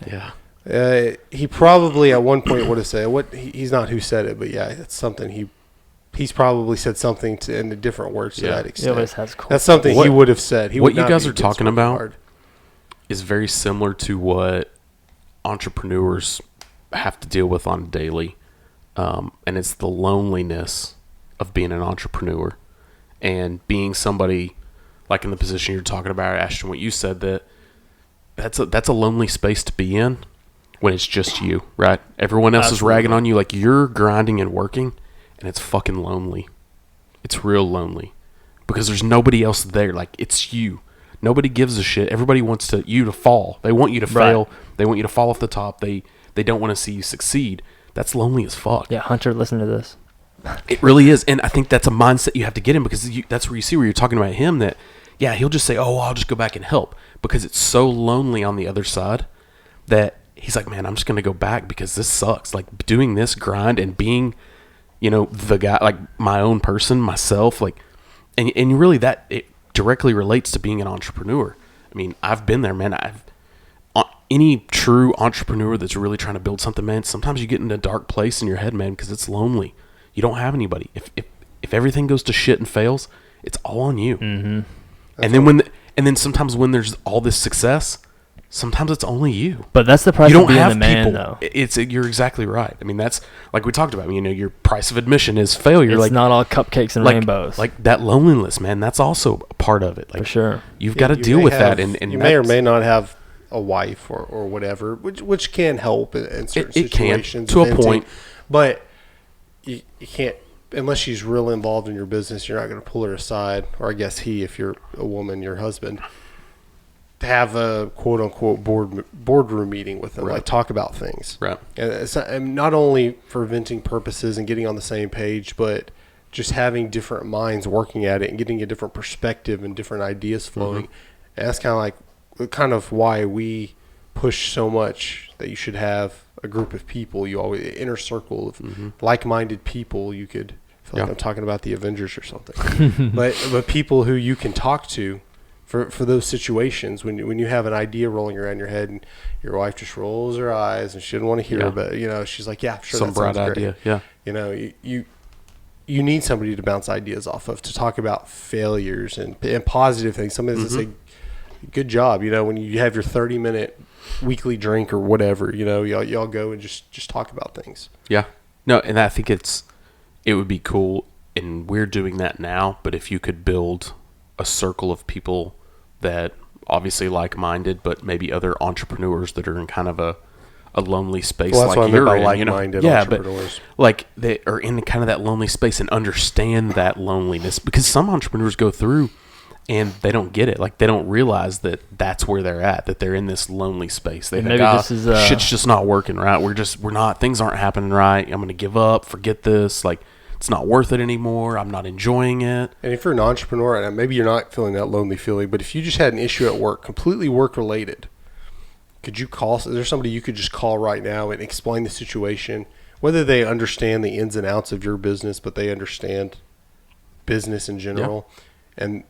Yeah. He probably at one point would have said he's not who said it, but yeah, it's something he's probably said something in a different words to that extent. He always has That's something he would have said. What you guys are talking about is very similar to what entrepreneurs have to deal with on a daily, and it's the loneliness of being an entrepreneur and being somebody like in the position you're talking about, Ashton. What you said, that's a lonely space to be in when it's just you, right? Everyone else is ragging on you, like you're grinding and working. And it's fucking lonely. It's real lonely. Because there's nobody else there. Like, it's you. Nobody gives a shit. Everybody wants you to fall. They want you to fail. They want you to fall off the top. They don't want to see you succeed. That's lonely as fuck. Yeah, Hunter, listen to this. It really is. And I think that's a mindset you have to get in, because that's where you see where you're talking about him, that, yeah, he'll just say, oh, I'll just go back and help. Because it's so lonely on the other side that he's like, man, I'm just going to go back because this sucks. Like, doing this grind and being... the guy, like my own person, myself, like, and really that it directly relates to being an entrepreneur. I mean, I've been there, man. Any true entrepreneur that's really trying to build something, man, sometimes you get in a dark place in your head, man, because it's lonely. You don't have anybody. If everything goes to shit and fails, it's all on you. Mm-hmm. And then sometimes when there's all this success, sometimes it's only you. But that's the price of being the man, people. Though. You're exactly right. I mean, that's like we talked about. Your price of admission is failure. It's like, not all cupcakes and rainbows. Like that loneliness, man. That's also a part of it. Like, for sure. You've got to deal with that. And you may or may not have a wife or whatever, which can help in certain situations. To a point. But you can't, unless she's real involved in your business, you're not going to pull her aside, or I guess if you're a woman, your husband, to have a quote unquote boardroom meeting with them, right. Like talk about things. Right. And it's not only for venting purposes and getting on the same page, but just having different minds working at it and getting a different perspective and different ideas flowing. Mm-hmm. And that's kind of why we push so much that you should have a group of people, inner circle of like-minded people. You could feel like I'm talking about the Avengers or something, but people who you can talk to for those situations when you have an idea rolling around your head and your wife just rolls her eyes and she didn't want to hear, but she's like, yeah, sure, some bright idea, great. Yeah. You need somebody to bounce ideas off of, to talk about failures and positive things. Somebody that's say, good job. When you have your 30-minute weekly drink or whatever, y'all go and just talk about things. Yeah. No, and I think it's it would be cool, and we're doing that now, but if you could build a circle of people that obviously like-minded, but maybe other entrepreneurs that are in kind of a lonely space, Well, that's what I like meant you're by in, like-minded yeah, but entrepreneurs. like they are in kind of that lonely space and understand that loneliness, because some entrepreneurs go through and they don't get it. Like they don't realize that that's where they're at, that they're in this lonely space. They And think, maybe this is, shit's just not working right. We're not, things aren't happening right. I'm going to give up, forget this. Like it's not worth it anymore. I'm not enjoying it. And if you're an entrepreneur, and maybe you're not feeling that lonely feeling, but if you just had an issue at work, completely work-related, could you call? Is there somebody you could just call right now and explain the situation, whether they understand the ins and outs of your business, but they understand business in general, and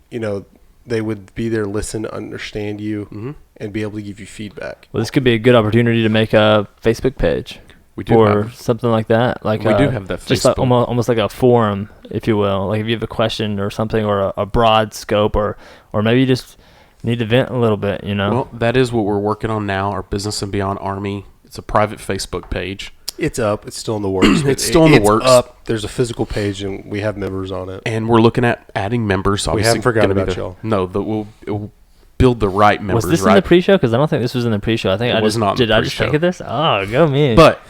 they would be there, listen, understand you, and be able to give you feedback. Well, this could be a good opportunity to make a Facebook page. We do or have, something like that. Like we do have that just Facebook. like almost like a forum, if you will. Like if you have a question or something, or a broad scope, or maybe you just need to vent a little bit. Well, that is what we're working on now. Our Business and Beyond Army. It's a private Facebook page. It's up. It's still in the works. It's still in the works. Up. There's a physical page, and we have members on it. And we're looking at adding members. We Obviously haven't forgotten gonna be about y'all. No, we'll build the right members. Was this right? in the pre-show? Because I don't think this was in the pre-show. I think It was not in did the I just pre-show. think of this? Oh, go me. But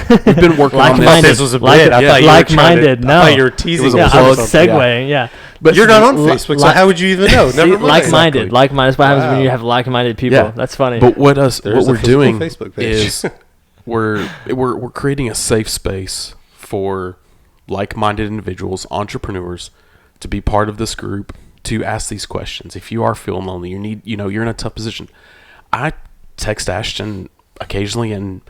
we've been working on Like-minded. this. This was a Like- bit. I yeah, thought you were like-minded, trying to- no. I thought you were teasing. It was a us yeah, or I was something. segueing. Yeah. But you're not on Li- Facebook, so li- how would you even know? See, Never mind. like-minded. Exactly. Like-minded is what happens when Wow. you have like-minded people. Yeah. That's funny. But what There's we're a physical doing Facebook page. is we're creating a safe space for like-minded individuals, entrepreneurs, to be part of this group, to ask these questions. If you are feeling lonely, you're in a tough position. I text Ashton occasionally, and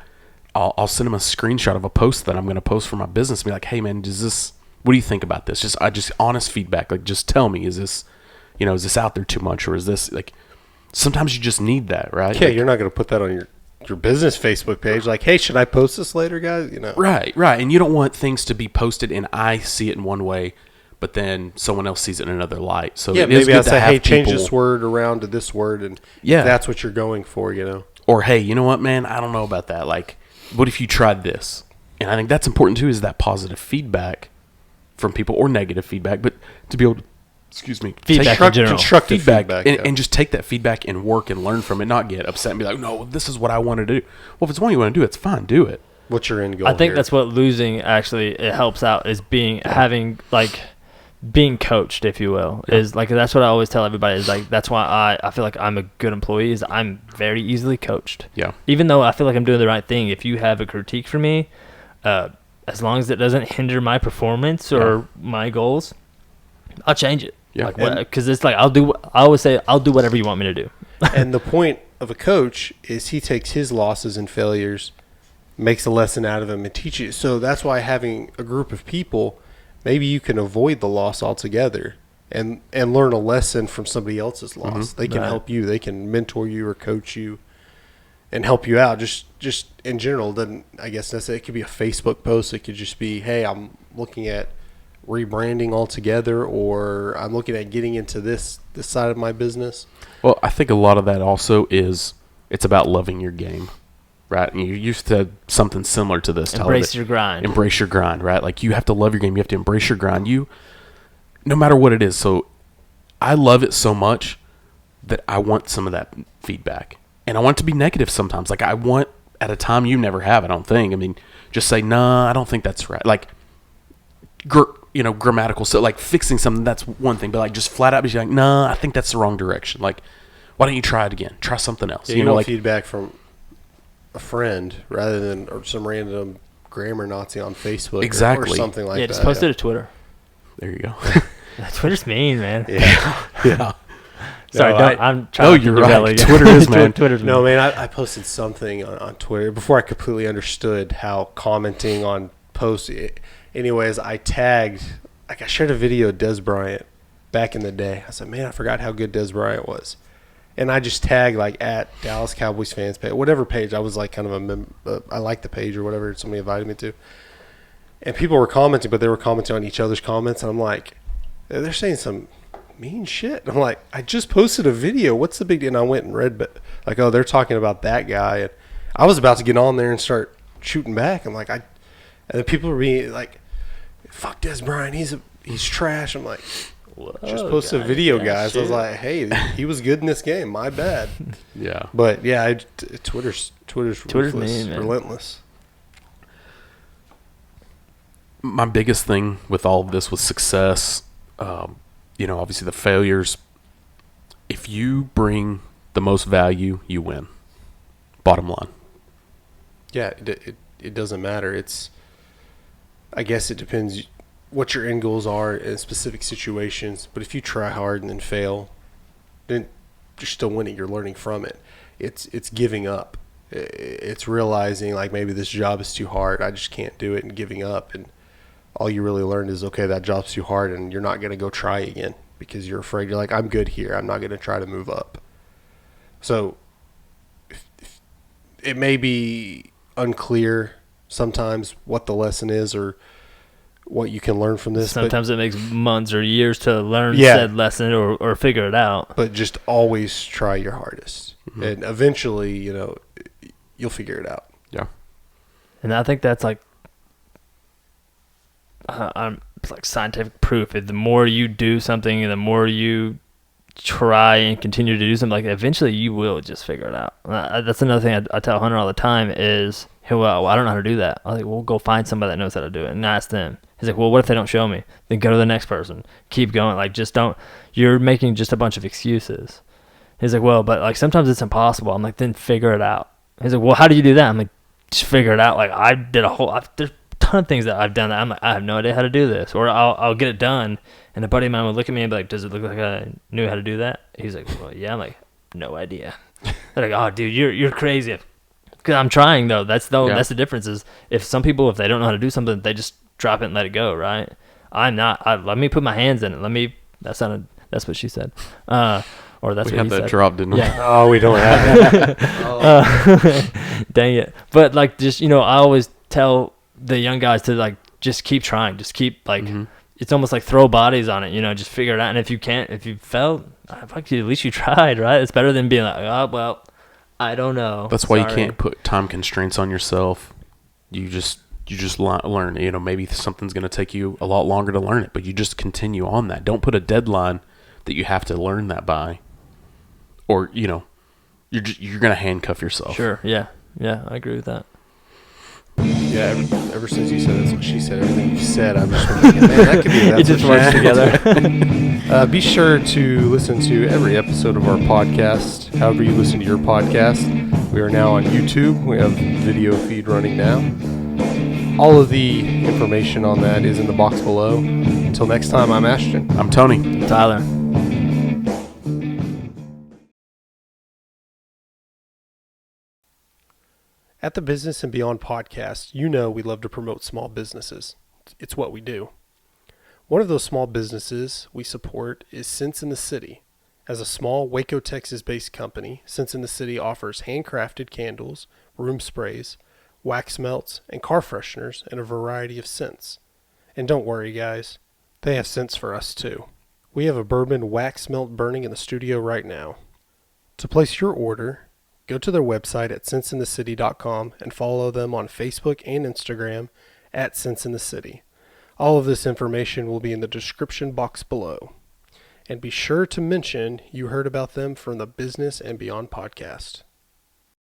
I'll send him a screenshot of a post that I'm going to post for my business. And be like, hey man, what do you think about this? Just honest feedback. Like, just tell me, is this out there too much, or is this like? Sometimes you just need that, right? Yeah, Like, you're not going to put that on your business Facebook page. Like, hey, should I post this later, guys? Right. And you don't want things to be posted and I see it in one way, but then someone else sees it in another light. So Yeah, it is maybe good I to say, have hey, change people- this word around to this word, and Yeah. if that's what you're going for, Or hey, you know what, man? I don't know about that. Like, what if you tried this? And I think that's important too, is that positive feedback from people, or negative feedback, but to be able to, Feedback in general. constructive feedback, feedback, and just take that feedback and work and learn from it, not get upset and be like, no, this is what I want to do. Well, if it's one you want to do, it's fine, do it. What's your end goal? I think here? that's what losing actually it helps out is being coached, if you will. Is like that's what I always tell everybody is like that's why I feel like I'm a good employee is I'm very easily coached. Yeah. Even though I feel like I'm doing the right thing, if you have a critique for me, as long as it doesn't hinder my performance or my goals, I'll change it. Yeah. Because it's like I always say I'll do whatever you want me to do. And the point of a coach is he takes his losses and failures, makes a lesson out of them, and teaches. So that's why having a group of people, maybe you can avoid the loss altogether and learn a lesson from somebody else's loss. They can Right. help you. They can mentor you or coach you and help you out. Just in general, doesn't I guess that's it. It could be a Facebook post. It could just be, hey, I'm looking at rebranding altogether, or I'm looking at getting into this side of my business. Well, I think a lot of that also is it's about loving your game, right? And you used to something similar to this. Tyler, Embrace that- your grind. Embrace your grind, right? Like you have to love your game. You have to embrace your grind. No matter what it is. So I love it so much that I want some of that feedback, and I want it to be negative sometimes. Like I want at a time you never have. I don't think. I mean, just say, nah, I don't think that's right. Like, grammatical. So like fixing something, that's one thing. But like just flat out be like, nah, I think that's the wrong direction. Like, why don't you try it again? Try something else. Yeah, you want feedback from a friend rather than or some random grammar Nazi on Facebook, Exactly. or something like that. Just post it to Twitter. There you go. Twitter's mean, man. Yeah. Yeah. Sorry, No, I'm trying No, to you're do right. belly. Twitter is, man. Twitter's No, mean. man, I posted something on Twitter before I completely understood how commenting on posts. Anyways, I shared a video of Des Bryant back in the day. I said, man, I forgot how good Des Bryant was. And I just tagged like at Dallas Cowboys fans page, whatever page. I was like kind of I liked the page or whatever somebody invited me to. And people were commenting, but they were commenting on each other's comments. And I'm like, they're saying some mean shit. And I'm like, I just posted a video. What's the big deal? And I went and read, but like, oh, they're talking about that guy. And I was about to get on there and start shooting back. I'm like, and the people were being like, fuck Des Bryant, he's trash. I'm like, Whoa, just posted a guys, video, yeah, guys. I was shit. like, hey, he was good in this game. My bad. Yeah. But yeah, Twitter's ruthless, mean, man. relentless. My biggest thing with all of this was success. Obviously the failures. If you bring the most value, you win. Bottom line. Yeah, it doesn't matter. I guess it depends what your end goals are in specific situations. But if you try hard and then fail, then you're still winning. You're learning from it. It's giving up. It's realizing like maybe this job is too hard. I just can't do it, and giving up. And all you really learned is, okay, that job's too hard, and you're not going to go try again because you're afraid. You're like, I'm good here. I'm not going to try to move up. So if it may be unclear sometimes what the lesson is or what you can learn from this. Sometimes it makes months or years to learn Yeah. said lesson or figure it out. But just always try your hardest. Mm-hmm. And eventually, you'll figure it out. Yeah. And I think that's like, it's like scientific proof. The more you do something and the more you try and continue to do something, like eventually you will just figure it out. That's another thing I tell Hunter all the time is, hey, well, I don't know how to do that. I was like, well, go find somebody that knows how to do it and ask them. He's like, well, what if they don't show me? Then go to the next person. Keep going. Like, just don't. You're making just a bunch of excuses. He's like, well, but like sometimes it's impossible. I'm like, then figure it out. He's like, well, how do you do that? I'm like, just figure it out. Like there's a ton of things that I've done that I'm like, I have no idea how to do this, or I'll get it done. And a buddy of mine would look at me and be like, does it look like I knew how to do that? He's like, well, yeah. I'm like, no idea. They're like, oh, dude, you're crazy. Because I'm trying though. That's the difference. Is if some people, if they don't know how to do something, they just drop it and let it go, right? I'm not. Let me put my hands in it. That's what she said. Or that's We what had he that said. drop, didn't we? Yeah. Oh, we don't have it. Dang it. But like, just, I always tell the young guys to like, just keep trying. Just keep like, it's almost like throw bodies on it, just figure it out. And if you failed, fuck you, at least you tried, right? It's better than being like, oh, well, I don't know. That's why you Sorry. can't put time constraints on yourself. You just learn. Maybe something's going to take you a lot longer to learn it, but you just continue on that. Don't put a deadline that you have to learn that by, or you're going to handcuff yourself. Sure. Yeah. I agree with that. Yeah, ever since you said that's what she said, everything you said, I'm just thinking, man, that could be It just works together. Be sure to listen to every episode of our podcast, however you listen to your podcast. We are now on YouTube. We have video feed running now. All of the information on that is in the box below. Until next time, I'm Ashton. I'm Tony. Tyler. At the Business and Beyond podcast, we love to promote small businesses. It's what we do. One of those small businesses we support is Sense in the City. As a small Waco, Texas-based company, Sense in the City offers handcrafted candles, room sprays, wax melts, and car fresheners in a variety of scents. And don't worry, guys, they have scents for us too. We have a bourbon wax melt burning in the studio right now. To place your order, go to their website at senseinthecity.com and follow them on Facebook and Instagram at Sense in the City. All of this information will be in the description box below. And be sure to mention you heard about them from the Business and Beyond podcast.